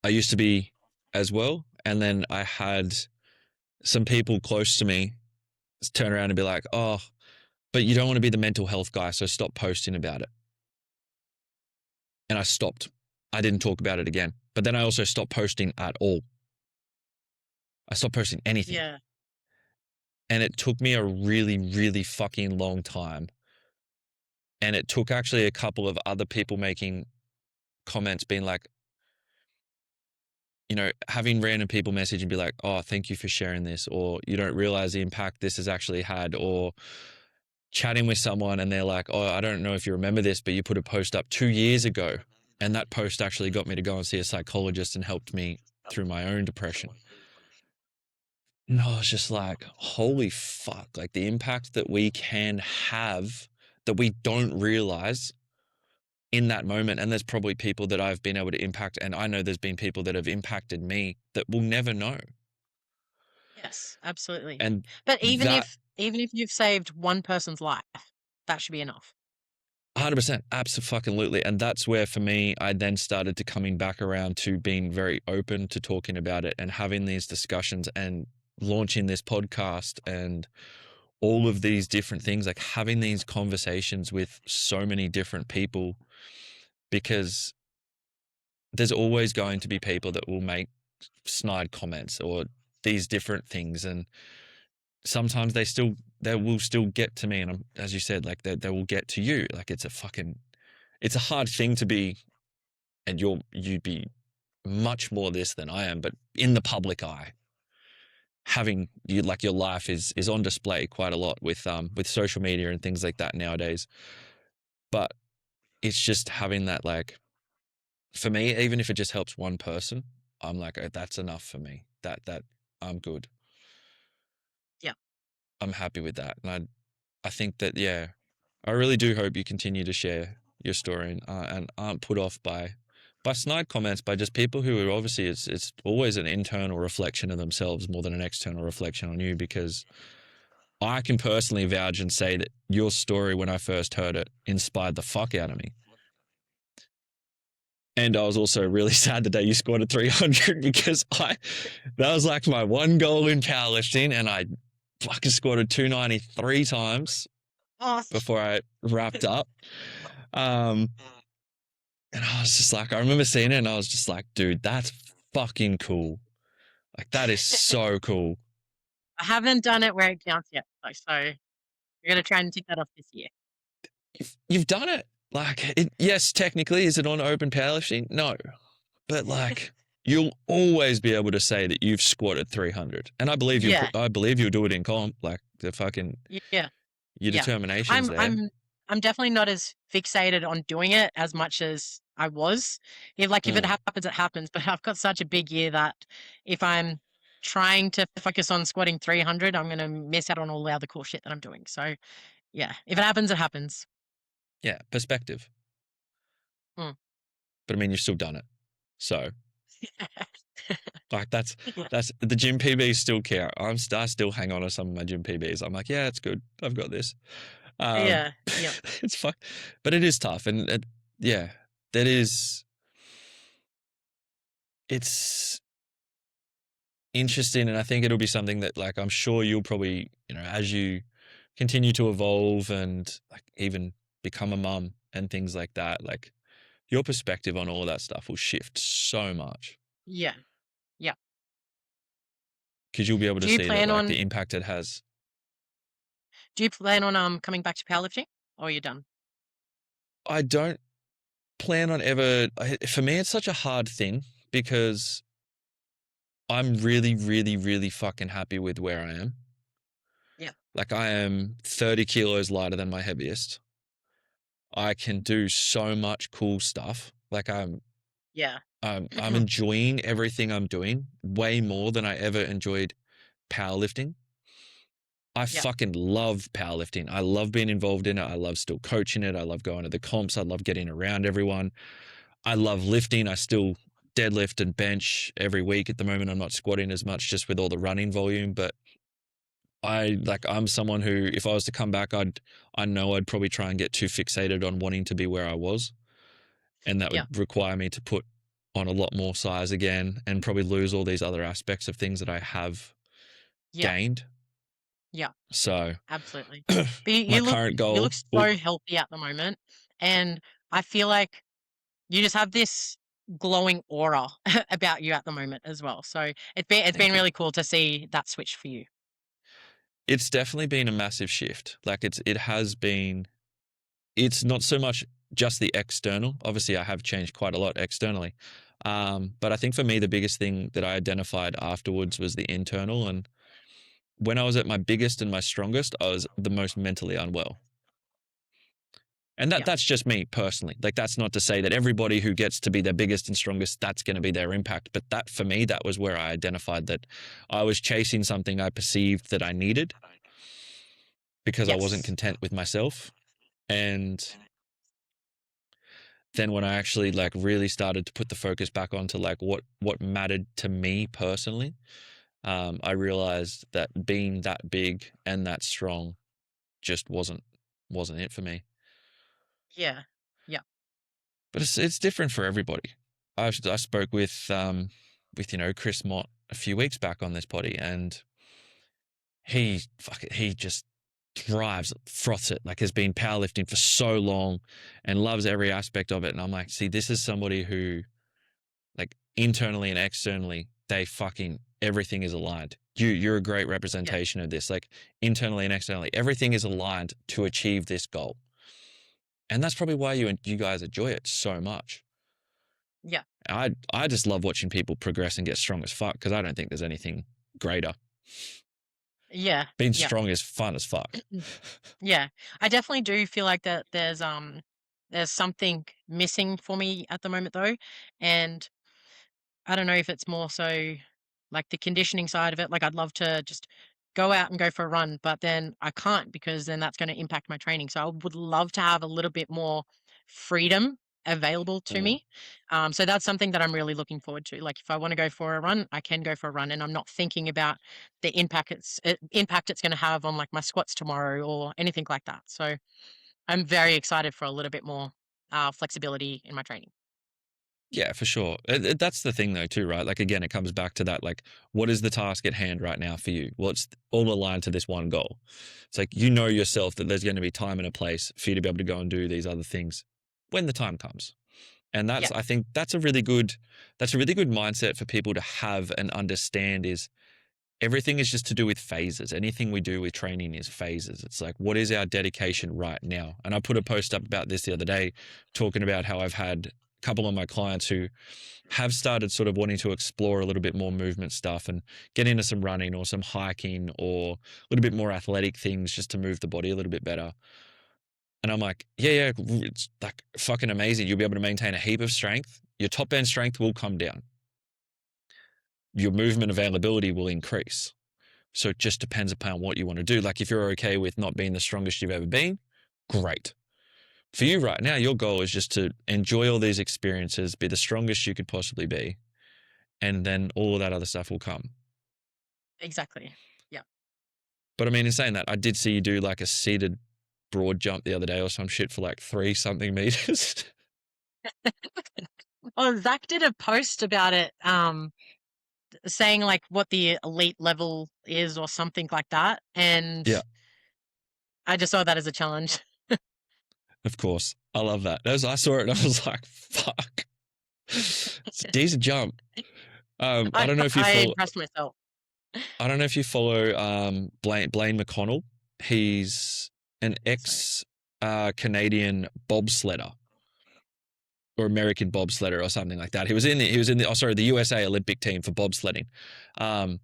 I used to be as well, and then I had some people close to me turn around and be like, "Oh, but you don't want to be the mental health guy, so stop posting about it." And I stopped. I didn't talk about it again. But then I also stopped posting at all. I stopped posting anything. Yeah. And it took me a really, really fucking long time. And it took actually a couple of other people making comments, being like, having random people message and be like, oh, thank you for sharing this, or you don't realize the impact this has actually had, or chatting with someone and they're like, oh, I don't know if you remember this, but you put a post up 2 years ago. And that post actually got me to go and see a psychologist and helped me through my own depression. And I was just like, holy fuck, like the impact that we can have that we don't realize in that moment. And there's probably people that I've been able to impact, and I know there's been people that have impacted me that will never know. Yes, absolutely. And But that even if you've saved one person's life, that should be enough. 100%, absolutely. And that's where, for me, I then started to coming back around to being very open to talking about it and having these discussions and launching this podcast and all of these different things, like having these conversations with so many different people, because there's always going to be people that will make snide comments or these different things. And sometimes they will still get to me. And as you said, like they will get to you. Like it's a hard thing to be, and you'd be much more this than I am, but in the public eye, having you like your life is on display quite a lot with social media and things like that nowadays. But it's just having that, like, for me, even if it just helps one person, I'm like, oh, that's enough for me. That I'm good. Yeah. I'm happy with that. And I think that, yeah, I really do hope you continue to share your story and aren't put off by snide comments, by just people who are obviously, it's always an internal reflection of themselves more than an external reflection on you. Because I can personally vouch and say that your story, when I first heard it, inspired the fuck out of me. And I was also really sad the day you scored a 300 because that was like my one goal in powerlifting, and I fucking scored a 293 times Oh, before I wrapped up. And I was just like, I remember seeing it and I was just like, dude, that's fucking cool. Like, that is so cool. I haven't done it where it counts yet, though, so we're gonna try and tick that off this year. You've done it. Like, yes, technically, is it on open powerlifting? No. But like, you'll always be able to say that you've squatted 300. And I believe Yeah, I believe you'll do it in comp. Like, the fucking, yeah, your yeah. determination's I'm there. I'm I'm definitely not as fixated on doing it as much as I was. If it Mm. happens, it happens. But I've got such a big year that if I'm trying to focus on squatting 300, I'm gonna miss out on all the other cool shit that I'm doing. So yeah, if it happens, it happens. Yeah, perspective. Mm. But I mean, you've still done it. So, like, Yeah, that's the gym PBs still count. I still hang on to some of my gym PBs. I'm like, yeah, it's good. I've got this. yeah, yeah, It's fun, but it is tough, and yeah, that is. It's interesting, and I think it'll be something that, like, I'm sure you'll probably, as you continue to evolve and like even become a mum and things like that, like your perspective on all of that stuff will shift so much yeah, yeah. because you'll be able to Do you see that, plan like, on the impact it has. coming back to powerlifting, or are you done? I don't plan on ever. For me, it's such a hard thing because I'm really, really, really fucking happy with where I am. Yeah, Like, I am 30 kilos lighter than my heaviest. I can do so much cool stuff. Like, yeah, I'm enjoying everything I'm doing way more than I ever enjoyed powerlifting. I yeah, fucking love powerlifting. I love being involved in it. I love still coaching it. I love going to the comps. I love getting around everyone. I love lifting. I still deadlift and bench every week at the moment. I'm not squatting as much just with all the running volume, but I'm someone who, if I was to come back, I know I'd probably try and get too fixated on wanting to be where I was. And that yeah, would require me to put on a lot more size again and probably lose all these other aspects of things that I have yeah, gained. yeah. So Absolutely. But my current you goal, look so healthy at the moment, and I feel like you just have this glowing aura about you at the moment as well. So it's been thank you. really cool to see that switch for you. It's definitely been a massive shift. Like, it has been. It's not so much just the external. Obviously, I have changed quite a lot externally. But I think for me, the biggest thing that I identified afterwards was the internal. And when I was at my biggest and my strongest, I was the most mentally unwell. And Yeah. that's just me personally. Like, that's not to say that everybody who gets to be their biggest and strongest, that's going to be their impact. But that, for me, that was where I identified that I was chasing something I perceived that I needed because I wasn't Yes. content with myself. And then when I actually like really started to put the focus back onto like what mattered to me personally, I realized that being that big and that strong just wasn't it for me. Yeah. Yeah. But it's different for everybody. I spoke with Chris Mott a few weeks back on this potty, and he just thrives, froths it, like has been powerlifting for so long and loves every aspect of it. And I'm like, see, this is somebody who like internally and externally, they fucking everything is aligned. You're a great Yeah. representation of this. Like internally and externally, everything is aligned to achieve this goal. And that's probably why you guys enjoy it so much. Yeah. I just love watching people progress and get strong as fuck because I don't think there's anything greater. Yeah. Being Yeah. strong is fun as fuck. Yeah. I definitely do feel like that there's something missing for me at the moment though. And I don't know if it's more so like the conditioning side of it. Like I'd love to just go out and go for a run, but then I can't because then that's going to impact my training. So I would love to have a little bit more freedom available to Mm. me. So that's something that I'm really looking forward to. Like if I want to go for a run, I can go for a run, and I'm not thinking about the impact it's going to have on like my squats tomorrow or anything like that. So I'm very excited for a little bit more flexibility in my training. Yeah, for sure. That's the thing though too, right? Like again, it comes back to that like what is the task at hand right now for you? Well, it's all aligned to this one goal. It's like you know yourself that there's going to be time and a place for you to be able to go and do these other things when the time comes. And Yeah, I think that's a really good mindset for people to have and understand is everything is just to do with phases. Anything we do with training is phases. It's like, what is our dedication right now? And I put a post up about this the other day, talking about how I've had a couple of my clients who have started sort of wanting to explore a little bit more movement stuff and get into some running or some hiking or a little bit more athletic things just to move the body a little bit better. And I'm like, yeah, it's like fucking amazing. You'll be able to maintain a heap of strength. Your top end strength will come down. Your movement availability will increase. So it just depends upon what you want to do. Like if you're okay with not being the strongest you've ever been, great. For you right now, your goal is just to enjoy all these experiences, be the strongest you could possibly be, and then all of that other stuff will come. exactly. Yeah. But I mean, in saying that, I did see you do like a seated broad jump the other day or some shit for like 3 something meters. Oh, Zach did a post about it, saying like what the elite level is or something like that. And Yeah, I just saw that as a challenge. of course. I love that. I saw it and I was like, fuck. It's a decent jump. I I don't know if you I follow. impressed myself. I don't know if you follow Blaine McConnell. He's an Sorry. ex Canadian bobsledder or American bobsledder or something like that. The USA Olympic team for bobsledding. Um,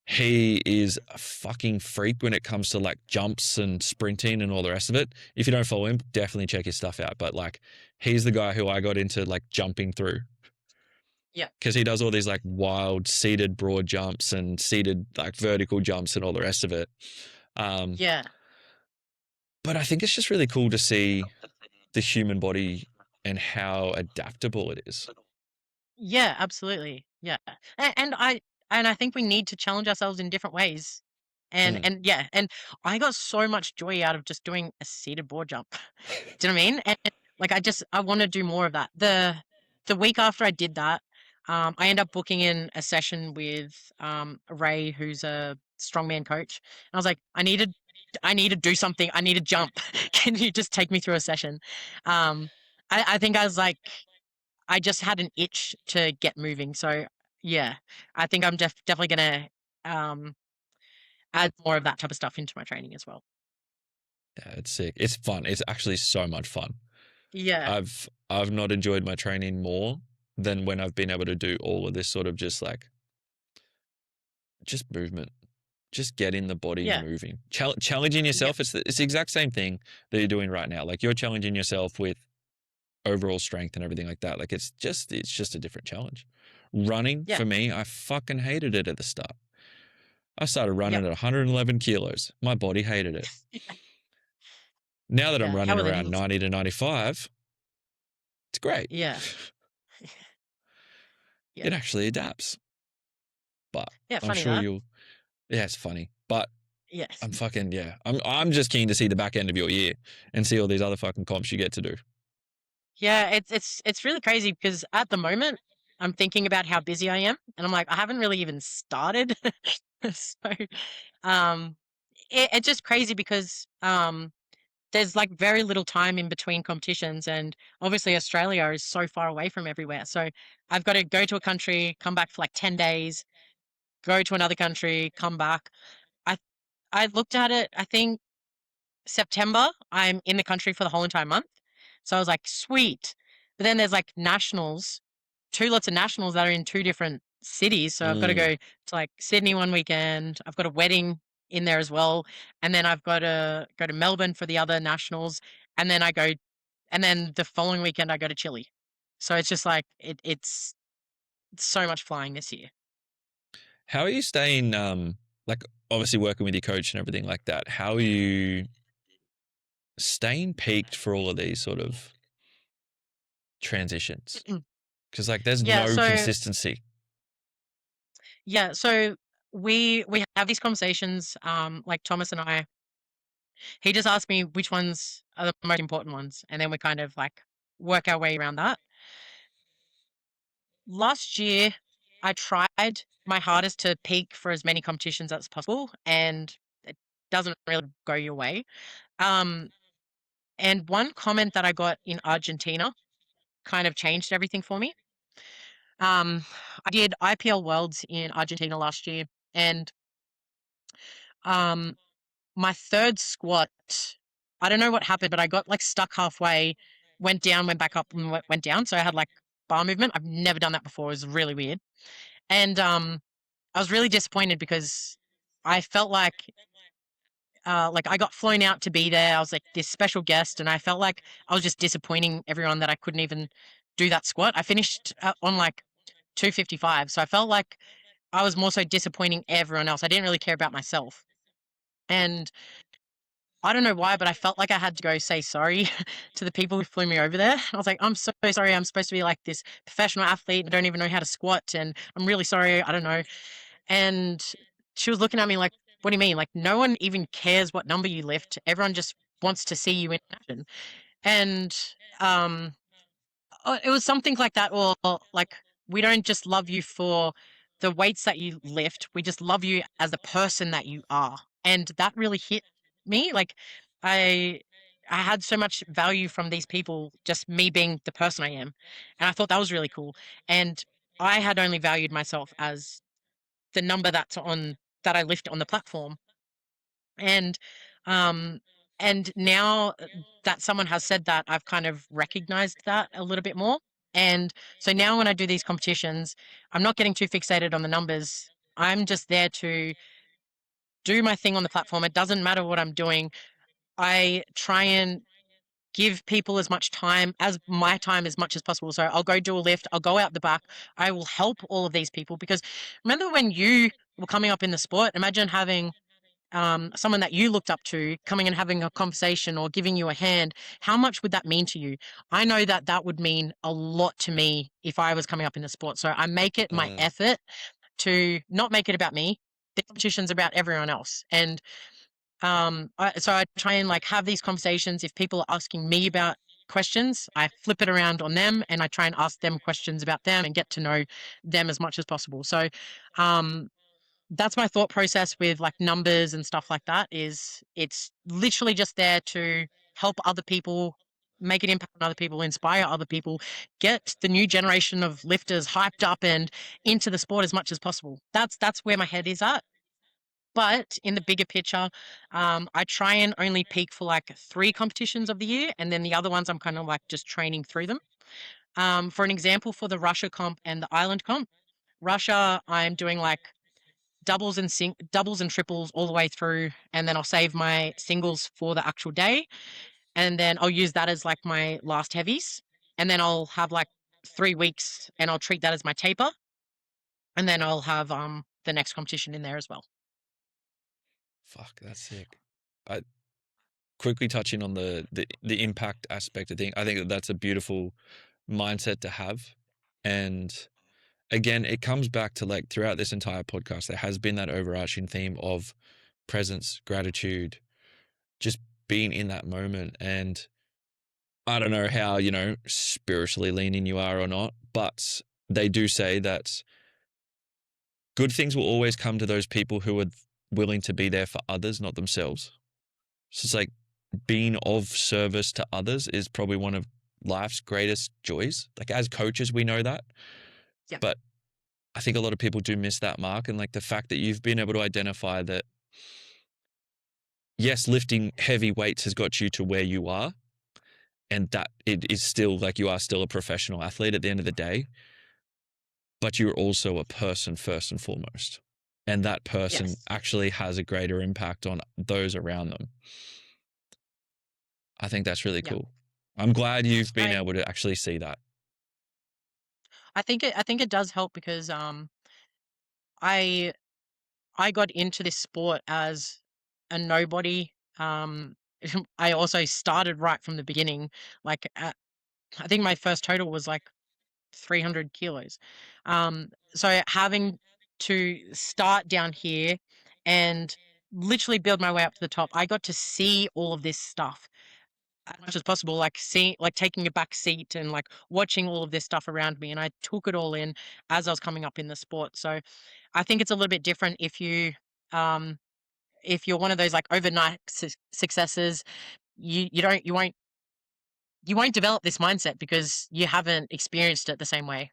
he is a fucking freak when it comes to like jumps and sprinting and all the rest of it. If you don't follow him, definitely check his stuff out. But like, he's the guy who I got into like jumping through Yeah. because he does all these like wild seated broad jumps and seated like vertical jumps and all the rest of it. Um, Yeah. but I think it's just really cool to see the human body and how adaptable it is. Yeah, absolutely. Yeah. And I think we need to challenge ourselves in different ways. Mm. And yeah, and I got so much joy out of just doing a seated board jump. Do you know what I mean? And like I want to do more of that. The week after I did that, I ended up booking in a session with Ray, who's a strongman coach. And I was like, I need to do something. I need to jump. Can you just take me through a session? Um, I think I was like, I just had an itch to get moving. So yeah, I think I'm definitely gonna um add more of that type of stuff into my training as well. Yeah, it's sick. It's fun. It's actually so much fun. Yeah, I've not enjoyed my training more than when I've been able to do all of this sort of just like just movement, just getting the body yeah, moving, challenging yep, yourself. It's the exact same thing that you're doing right now. Like you're challenging yourself with overall strength and everything like that. Like it's just a different challenge. Running yeah, for me, I fucking hated it at the start. I started running yep, at 111 kilos. My body hated it. Now that I'm yeah. How running are the around knees? 90 to 95, It's great. Yeah. It Yeah. actually adapts. But Yeah. I'm Funny sure that. you'll. Yeah, it's funny. But Yes. I'm fucking yeah. I'm just keen to see the back end of your year and see all these other fucking comps you get to do. Yeah. It's really crazy because at the moment I'm thinking about how busy I am, and I'm like, I haven't really even started. So, um, it's just crazy because there's like very little time in between competitions, and obviously Australia is so far away from everywhere. So I've got to go to a country, come back for like 10 days, go to another country, come back. I I looked at it, I think September, I'm in the country for the whole entire month. So I was like, sweet. But then there's like nationals, two lots of nationals that are in two different cities. So I've got to Mm. go to like Sydney one weekend. I've got a wedding in there as well. And then I've got to go to Melbourne for the other nationals. And then and then the following weekend I go to Chile. So it's just like it's so much flying this year. How are you staying? Like obviously working with your coach and everything like that. How are you staying peaked for all of these sort of transitions? Because like there's Yeah, no so consistency. so we have these conversations, like Thomas and I, he just asked me which ones are the most important ones, and then we kind of like work our way around that. Last year, I tried my hardest to peak for as many competitions as possible, and it doesn't really go your way. Um, and one comment that I got in Argentina kind of changed everything for me. I did IPL Worlds in Argentina last year, and um, my third squat, I don't know what happened, but I got like stuck halfway, went down, went back up, and went down. So I had like bar movement. I've never done that before. It was really weird. And I was really disappointed because I felt like I got flown out to be there. I was like this special guest, and I felt like I was just disappointing everyone that I couldn't even do that squat. I finished on like 255, so I felt like I was more so disappointing everyone else. I didn't really care about myself, and I don't know why, but I felt like I had to go say sorry to the people who flew me over there. I was like, I'm so sorry. I'm supposed to be like this professional athlete. I don't even know how to squat. And I'm really sorry. I don't know. And she was looking at me like, what do you mean? Like, no one even cares what number you lift. Everyone just wants to see you in action. And um, it was something like that, or like, we don't just love you for the weights that you lift. We just love you as the person that you are. And that really hit me. Like, I I had so much value from these people, just me being the person I am. And I thought that was really cool. And I had only valued myself as the number that I lift on the platform. And um and now that someone has said that, I've kind of recognized that a little bit more. And so now when I do these competitions, I'm not getting too fixated on the numbers. I'm just there to do my thing on the platform. It doesn't matter what I'm doing. I try and give people as much time as my time as much as possible. So I'll go do a lift, I'll go out the back. I will help all of these people because remember when you were coming up in the sport, imagine having someone that you looked up to coming and having a conversation or giving you a hand. How much would that mean to you? I know that that would mean a lot to me if I was coming up in the sport. So I make it my Mm. effort to not make it about me. The competition's about everyone else. And so I try and like have these conversations. If people are asking me about questions, I flip it around on them and I try and ask them questions about them and get to know them as much as possible. So um, that's my thought process with like numbers and stuff like that. Is it's literally just there to help other people, make an impact on other people, inspire other people, get the new generation of lifters hyped up and into the sport as much as possible. That's where my head is at. But in the bigger picture, I try and only peak for like 3 competitions of the year, and then the other ones I'm kind of like just training through them. For an example, for the Russia comp and the Island comp, Russia, I'm doing like doubles and triples all the way through, and then I'll save my singles for the actual day, and then I'll use that as like my last heavies, and then I'll have like 3 weeks, and I'll treat that as my taper, and then I'll have the next competition in there as well. Fuck, that's sick. I quickly touching on the impact aspect of thing. I think that that's a beautiful mindset to have. And again, it comes back to like throughout this entire podcast, there has been that overarching theme of presence, gratitude, just being in that moment. And I don't know how, spiritually leaning you are or not, but they do say that good things will always come to those people who are willing to be there for others, not themselves. So it's like being of service to others is probably one of life's greatest joys. Like as coaches, we know that, Yeah. but I think a lot of people do miss that mark. And like the fact that you've been able to identify that, yes, lifting heavy weights has got you to where you are, and that it is still like you are still a professional athlete at the end of the day, but you're also a person first and foremost. And that person Yes. actually has a greater impact on those around them. I think that's really Yeah. cool. I'm glad you've been I able to actually see that. I think it does help because I I got into this sport as a nobody. I also started right from the beginning. Like I think my first total was like 300 kilos. So having to start down here and literally build my way up to the top, I got to see all of this stuff as much as possible, like seeing, like taking a back seat and like watching all of this stuff around me. And I took it all in as I was coming up in the sport. So I think it's a little bit different um, if you're one of those like overnight successes. You won't develop this mindset because you haven't experienced it the same way.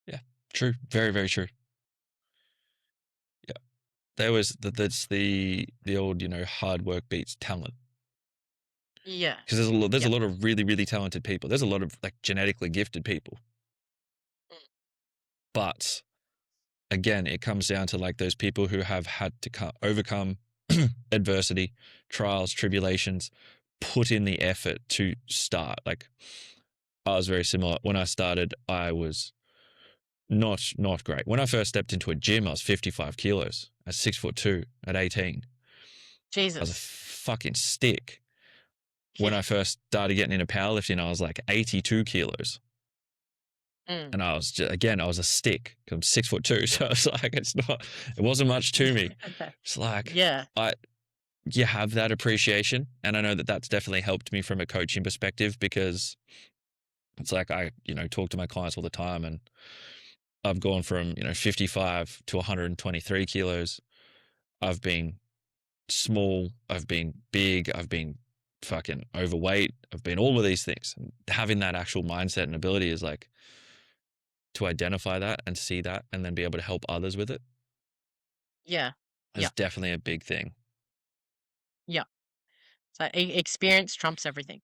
Yeah, true. Very, very true. Yeah. That's the old, hard work beats talent. Yeah. Because there's a Yeah. lot of really, really talented people. There's a lot of like genetically gifted people. But again, it comes down to like those people who have had to overcome adversity, trials, tribulations, put in the effort to start. Like I was very similar. When I started, I was not great. When I first stepped into a gym, I was 55 kilos at 6'2" at 18. I was a Jesus. fucking stick. When Yeah. I first started getting into powerlifting, I was like 82 kilos. Mm. And I was just, again, I was a stick because I'm 6'2". So it's like, it wasn't much to me. It's like, Yeah. you have that appreciation. And I know that that's definitely helped me from a coaching perspective because it's like I, talk to my clients all the time and I've gone from, 55 to 123 kilos. I've been small. I've been big. I've been fucking overweight. I've been all of these things. And having that actual mindset and ability is like to identify that and see that and then be able to help others with it Yeah. Yeah. is definitely a big thing. Yeah. So experience trumps everything.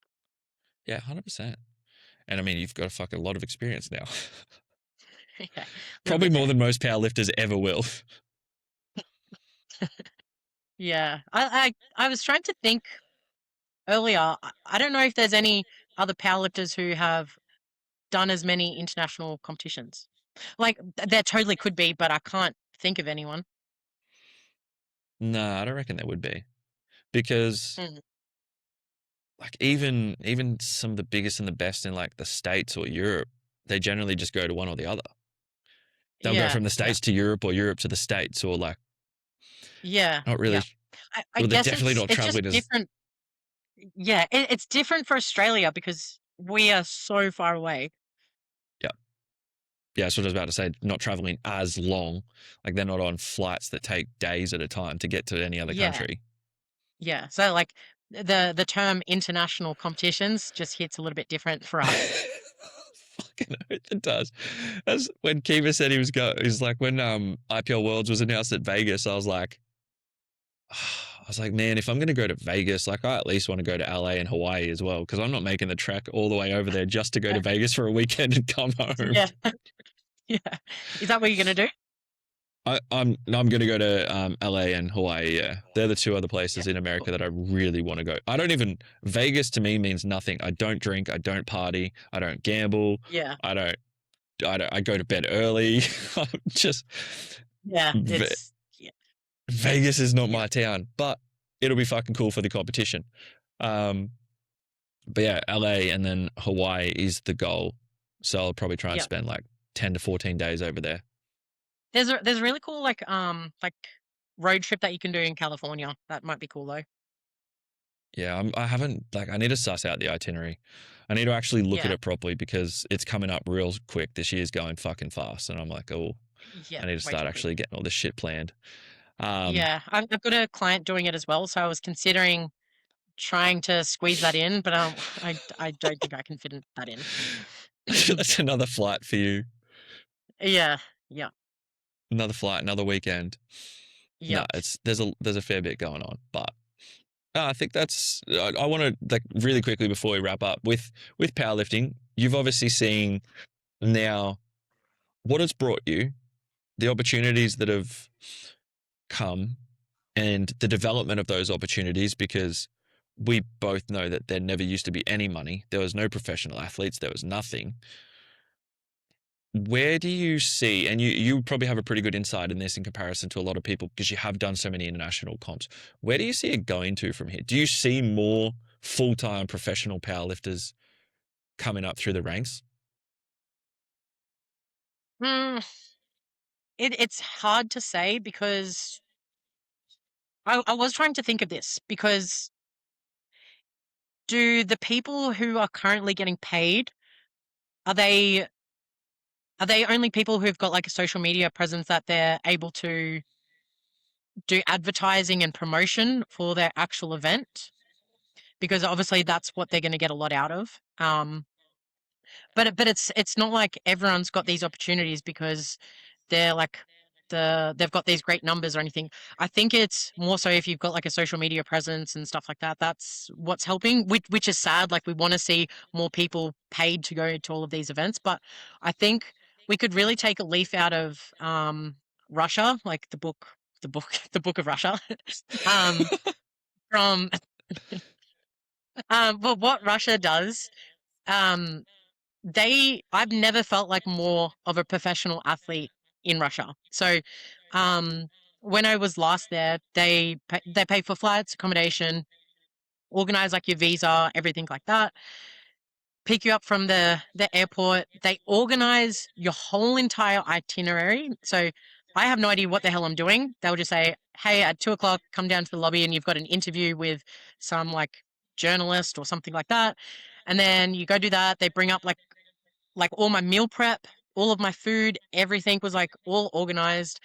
Yeah, 100%. And I mean, you've got a fucking lot of experience now. Yeah. A little Probably bit. more than most powerlifters ever will. Yeah. I was trying to think earlier. I don't know if there's any other powerlifters who have done as many international competitions. Like there totally could be, but I can't think of anyone. Nah, I don't reckon there would be. Because Mm. like even some of the biggest and the best in like the States or Europe, they generally just go to one or the other. They'll go Yeah. from the Yeah. States to Europe or Europe to the States or like Yeah. not really. Yeah. I Well, they're guess definitely not it's just traveling as. different. Yeah, it's different for Australia because we are so far away. Yeah, yeah. That's what I was about to say. Not traveling as long. Like they're not on flights that take days at a time to get to any other Yeah, country. yeah. So like the term international competitions just hits a little bit different for us. Fucking oath it does. That's when Kiva said he was going. He's like when IPL Worlds was announced at Vegas. I was like, man, if I'm going to go to Vegas, like I at least want to go to LA and Hawaii as well, because I'm not making the trek all the way over there just to go to Vegas for a weekend and come home. Yeah, yeah. Is that what you're gonna do? I'm going to go to LA and Hawaii. Yeah, they're the two other Yeah, places in cool. America that I really want to go. I don't even Vegas to me means nothing. I don't drink. I don't party. I don't gamble. Yeah, I don't. I go to bed early. I'm just yeah. Ve- It's yeah, Vegas is not yeah, my town, but it'll be fucking cool for the competition. Um, But yeah, LA and then Hawaii is the goal. So I'll probably try and Yeah. spend like 10 to 14 days over there. There's a really cool like road trip that you can do in California. That might be cool though. Yeah, I haven't, like, I need to suss out the itinerary. I need to actually look at Yeah. it properly because it's coming up real quick. This year's going fucking fast. And I'm like, oh, Yeah, I need to way start too quick. actually getting all this shit planned. Um, Yeah, I've got a client doing it as well, so I was considering trying to squeeze that in, but I don't think I can fit that in. that's another flight for you. Yeah, yeah, Another flight, another weekend. No, yep. there's a fair bit going on, but I think that's. I want to, like, really quickly before we wrap up with powerlifting. You've obviously seen now what it's brought you, the opportunities that have come, and the development of those opportunities. Because we both know that there never used to be any money. There was no professional athletes. There was nothing. Where do you see, and you probably have a pretty good insight in this in comparison to a lot of people because you have done so many international comps. Where do you see it going to from here? Do you see more full-time professional powerlifters coming up through the ranks? Mm, it's hard to say because I was trying to think of this because do the people who are currently getting paid, are they are they only people who've got like a social media presence that they're able to do advertising and promotion for their actual event? Because obviously that's what they're going to get a lot out of. But it's not like everyone's got these opportunities because they're like they've got these great numbers or anything. I think it's more so if you've got like a social media presence and stuff like that. That's what's helping, which is sad. Like we want to see more people paid to go to all of these events, but I think we could really take a leaf out of Russia, like the book of Russia. um, from but what Russia does, um, I've never felt like more of a professional athlete in Russia. So, um, when I was last there, they pay for flights, accommodation, organize like your visa, everything like that. Pick you up from the airport. They organize your whole entire itinerary. So I have no idea what the hell I'm doing. They'll just say, "Hey, at 2 o'clock, come down to the lobby, and you've got an interview with some like journalist or something like that." And then you go do that. They bring up like all my meal prep, all of my food, everything was like all organized.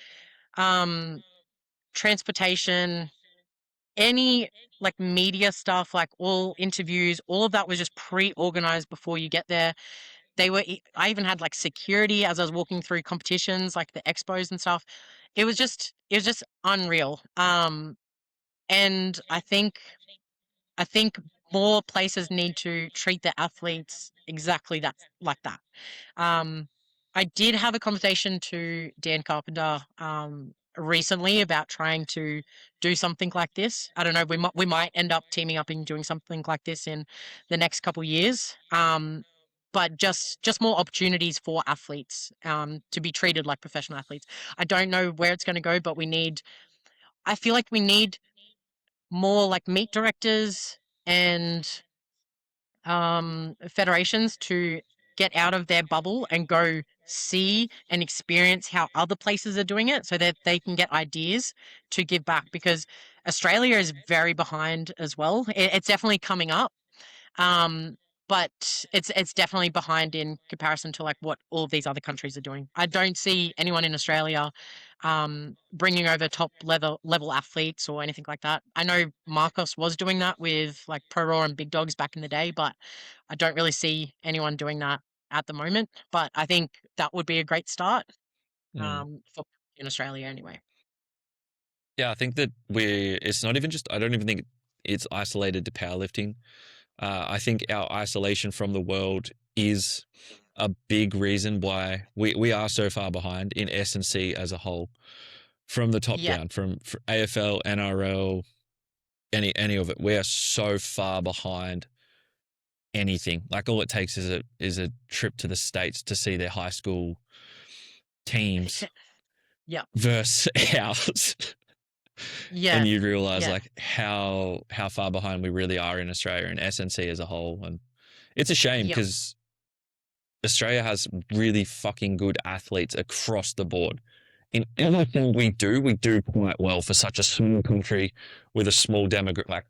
Um, Transportation, any like media stuff, like all interviews, all of that was just pre-organized before you get there. I even had like security as I was walking through competitions, like the expos and stuff. It was just unreal. And I think more places need to treat their athletes exactly that like that. Um, I did have a conversation to Dan Carpenter recently about trying to do something like this. I don't know. We might end up teaming up and doing something like this in the next couple years. But just more opportunities for athletes to be treated like professional athletes. I don't know where it's going to go, but we need. I feel like we need more like meet directors and federations to get out of their bubble and go see and experience how other places are doing it so that they can get ideas to give back because Australia is very behind as well. It's definitely coming up. Um, but it's definitely behind in comparison to like what all of these other countries are doing. I don't see anyone in Australia bringing over top level athletes or anything like that. I know Marcos was doing that with like Pro Raw and Big Dogs back in the day, but I don't really see anyone doing that at the moment. But I think that would be a great start Mm. for in Australia anyway. Yeah, I think that it's not even just, I don't even think it's isolated to powerlifting. I think our isolation from the world is a big reason why we are so far behind in S&C as a whole, from the top Yeah, down, from AFL, NRL, any of it. We are so far behind anything. Like, all it takes is a trip to the States to see their high school teams yeah, versus ours. Yeah. And you realize Yeah. like how far behind we really are in Australia and SNC as a whole. And it's a shame Yep. because Australia has really fucking good athletes across the board. In everything we do quite well for such a small country with a small demographic, like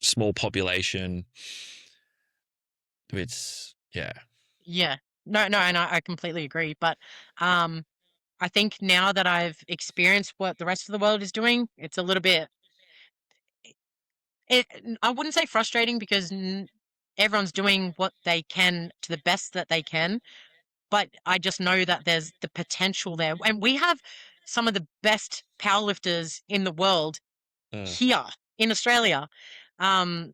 small population. It's yeah, Yeah. No, no, and I completely agree. But um, I think now that I've experienced what the rest of the world is doing, it's a little bit. It, I wouldn't say frustrating because everyone's doing what they can to the best that they can. But I just know that there's the potential there, and we have some of the best powerlifters in the world uh, here in Australia. Um,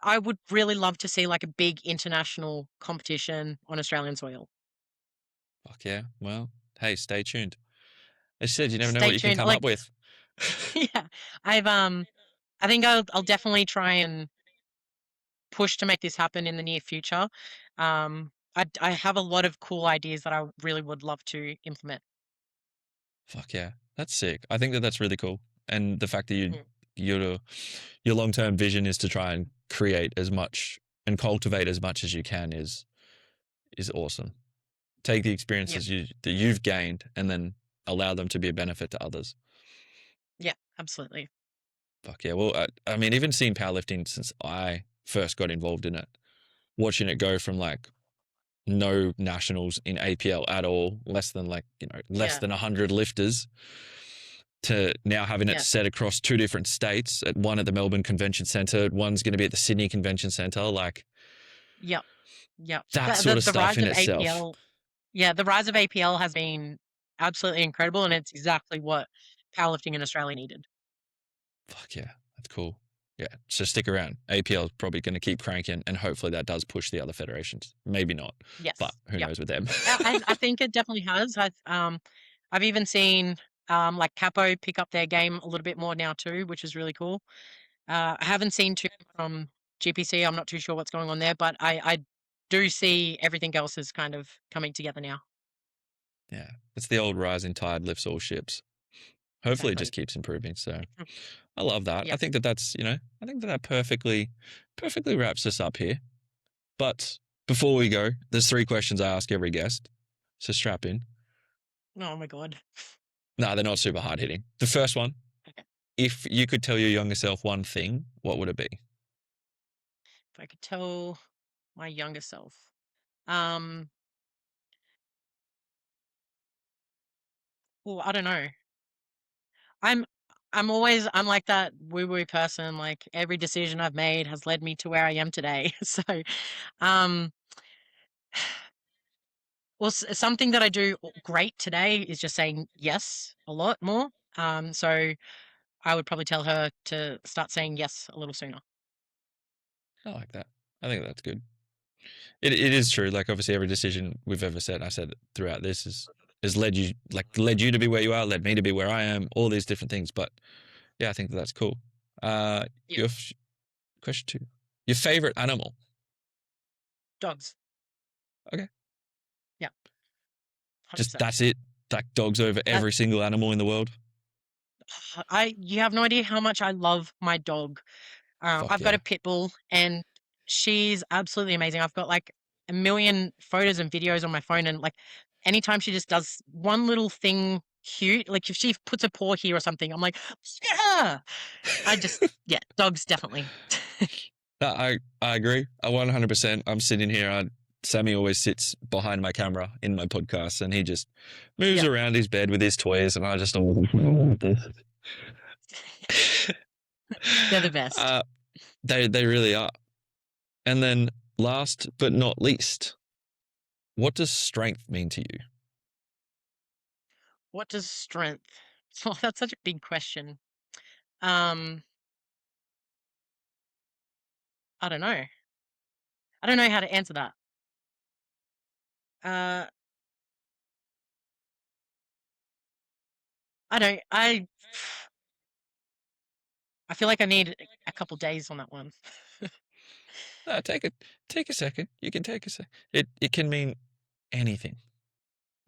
I would really love to see like a big international competition on Australian soil. fuck yeah. Well, hey, stay tuned. As I said, you never know Stay what you can tuned. come up Like, with. yeah, I've I think I'll definitely try and push to make this happen in the near future. I have a lot of cool ideas that I really would love to implement. Fuck yeah, that's sick. I think that that's really cool, and the fact that Mm, your your long term vision is to try and create as much and cultivate as much as you can is awesome. Take the yeah, experiences that you've gained and then allow them to be a benefit to others. yeah, absolutely. Fuck yeah. Well, I mean, even seeing powerlifting since I first got involved in it, watching it go from like no nationals in APL at all, less than like, less Yeah, than 100 lifters to now having it yeah, set across two different states, at one at the Melbourne Convention Centre, one's going to be at the Sydney Convention Centre, like yep, yep. that The sort the, of the stuff rise in of itself. APL, yeah, the rise of APL has been absolutely incredible, and it's exactly what powerlifting in Australia needed. Fuck yeah, that's cool. Yeah, so stick around. APL is probably going to keep cranking, and hopefully that does push the other federations. Maybe not, but Yes, who yep. knows with them? I think it definitely has. I've even seen like Capo pick up their game a little bit more now too, which is really cool. I haven't seen too much from GPC. I'm not too sure what's going on there, but I do see everything else is kind of coming together now. Yeah, it's the old rising tide lifts all ships. Hopefully it just Exactly. keeps improving. So I love that. I Yep. think that that's I think that that perfectly wraps us up here. But before we go, there's three questions I ask every guest. So strap in. Oh my God. No, they're not super hard hitting. The first one, Okay. if you could tell your younger self one thing, what would it be? If I could tell my younger self, um, well, I don't know. I'm I'm like that woo woo person. Like every decision I've made has led me to where I am today. So, um, well, something that I do great today is just saying yes a lot more. So I would probably tell her to start saying yes a little sooner. I like that. I think that's good. It is true. Like obviously every decision we've ever said, I said throughout this has led you to be where you are, led me to be where I am, all these different things. But yeah, I think that that's cool. Yeah, Your question two, your favorite animal? dogs. Okay, Yeah, hundred just percent. that's it. Like dogs over That every single animal in the world. I you have no idea how much I love my dog. Fuck I've got yeah. a pit bull, and she's absolutely amazing. I've got like a million photos and videos on my phone, and like anytime she just does one little thing cute, like if she puts a paw here or something, I'm like, yeah. I just yeah, dogs definitely. No, I agree. I 100%. I'm sitting here. Sammy always sits behind my camera in my podcast, and he just moves Yeah, around his bed with his toys, and I just all this. they're the best. uh, they really are. And then last but not least, what does strength mean to you? What does strength? Oh, that's such a big question. Um, I don't know. I don't know how to answer that. Uh, I don't. I feel like I need a couple days on that one. No, take a second. You can take a second. It can mean anything.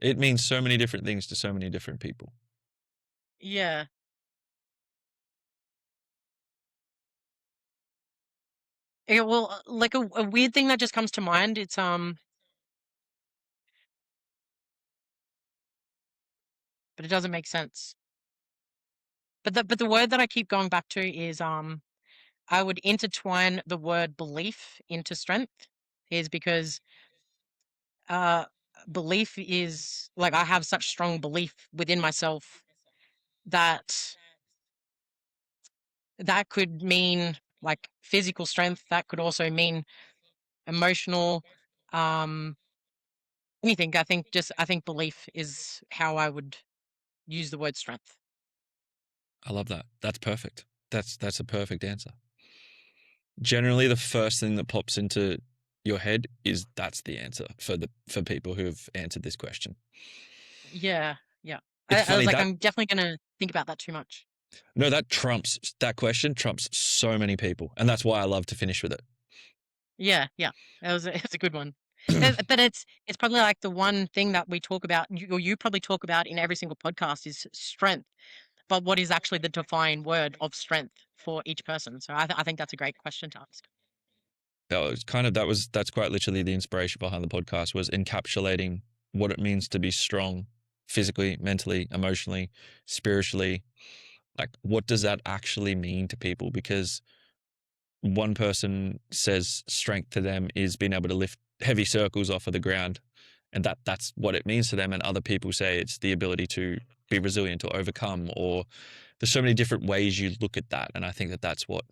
It means so many different things to so many different people. Yeah. Yeah, well, like a weird thing that just comes to mind. It's but it doesn't make sense. But the word that I keep going back to is I would intertwine the word belief into strength, is because uh belief is like I have such strong belief within myself that that could mean like physical strength, that could also mean emotional, um anything. I think belief is how I would use the word strength. I love that. That's perfect. That's a perfect answer. Generally, the first thing that pops into your head is that's the answer for people who have answered this question. Yeah, yeah. It's I was funny like, that I'm definitely gonna think about that too much. no, that question trumps so many people, and that's why I love to finish with it. Yeah, yeah. It was a good one. But it's probably like the one thing that we talk about, or you probably talk about in every single podcast is strength. But what is actually the defined word of strength for each person? So I think that's a great question to ask. That was kind of that's quite literally the inspiration behind the podcast was encapsulating what it means to be strong physically, mentally, emotionally, spiritually. Like, what does that actually mean to people? Because one person says strength to them is being able to lift heavy circles off of the ground, and that's what it means to them. And other people say it's the ability to be resilient or overcome, or there's so many different ways you look at that. And I think that that's what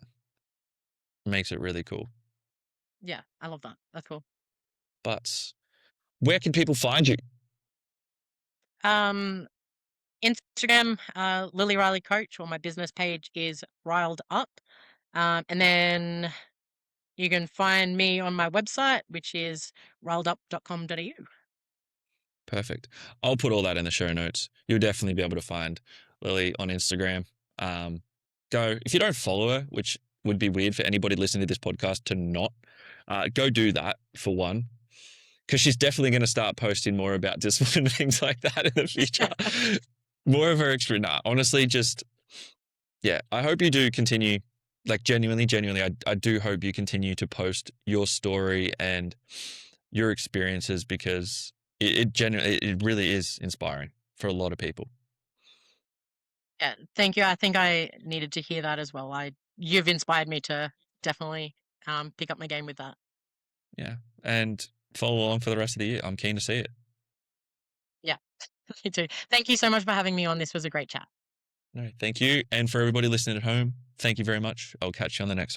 makes it really cool. Yeah, I love that. That's cool. But where can people find you? Um, Instagram, Lily Riley Coach, or my business page is Riled Up. And then you can find me on my website, which is riledup.com.au. Perfect. I'll put all that in the show notes. You'll definitely be able to find Lily on Instagram. Um, go if you don't follow her, which would be weird for anybody listening to this podcast to not. Go do that for one, because she's definitely going to start posting more about discipline and things like that in the future. More of her experience. Nah, honestly, just yeah. I hope you do continue. Like genuinely, I do hope you continue to post your story and your experiences because it really is inspiring for a lot of people. Yeah, thank you. I think I needed to hear that as well. You've inspired me to definitely pick up my game with that. Yeah, and follow along for the rest of the year. I'm keen to see it. Yeah, me too. Thank you so much for having me on. This was a great chat. No, thank you, and for everybody listening at home, thank you very much. I'll catch you on the next one.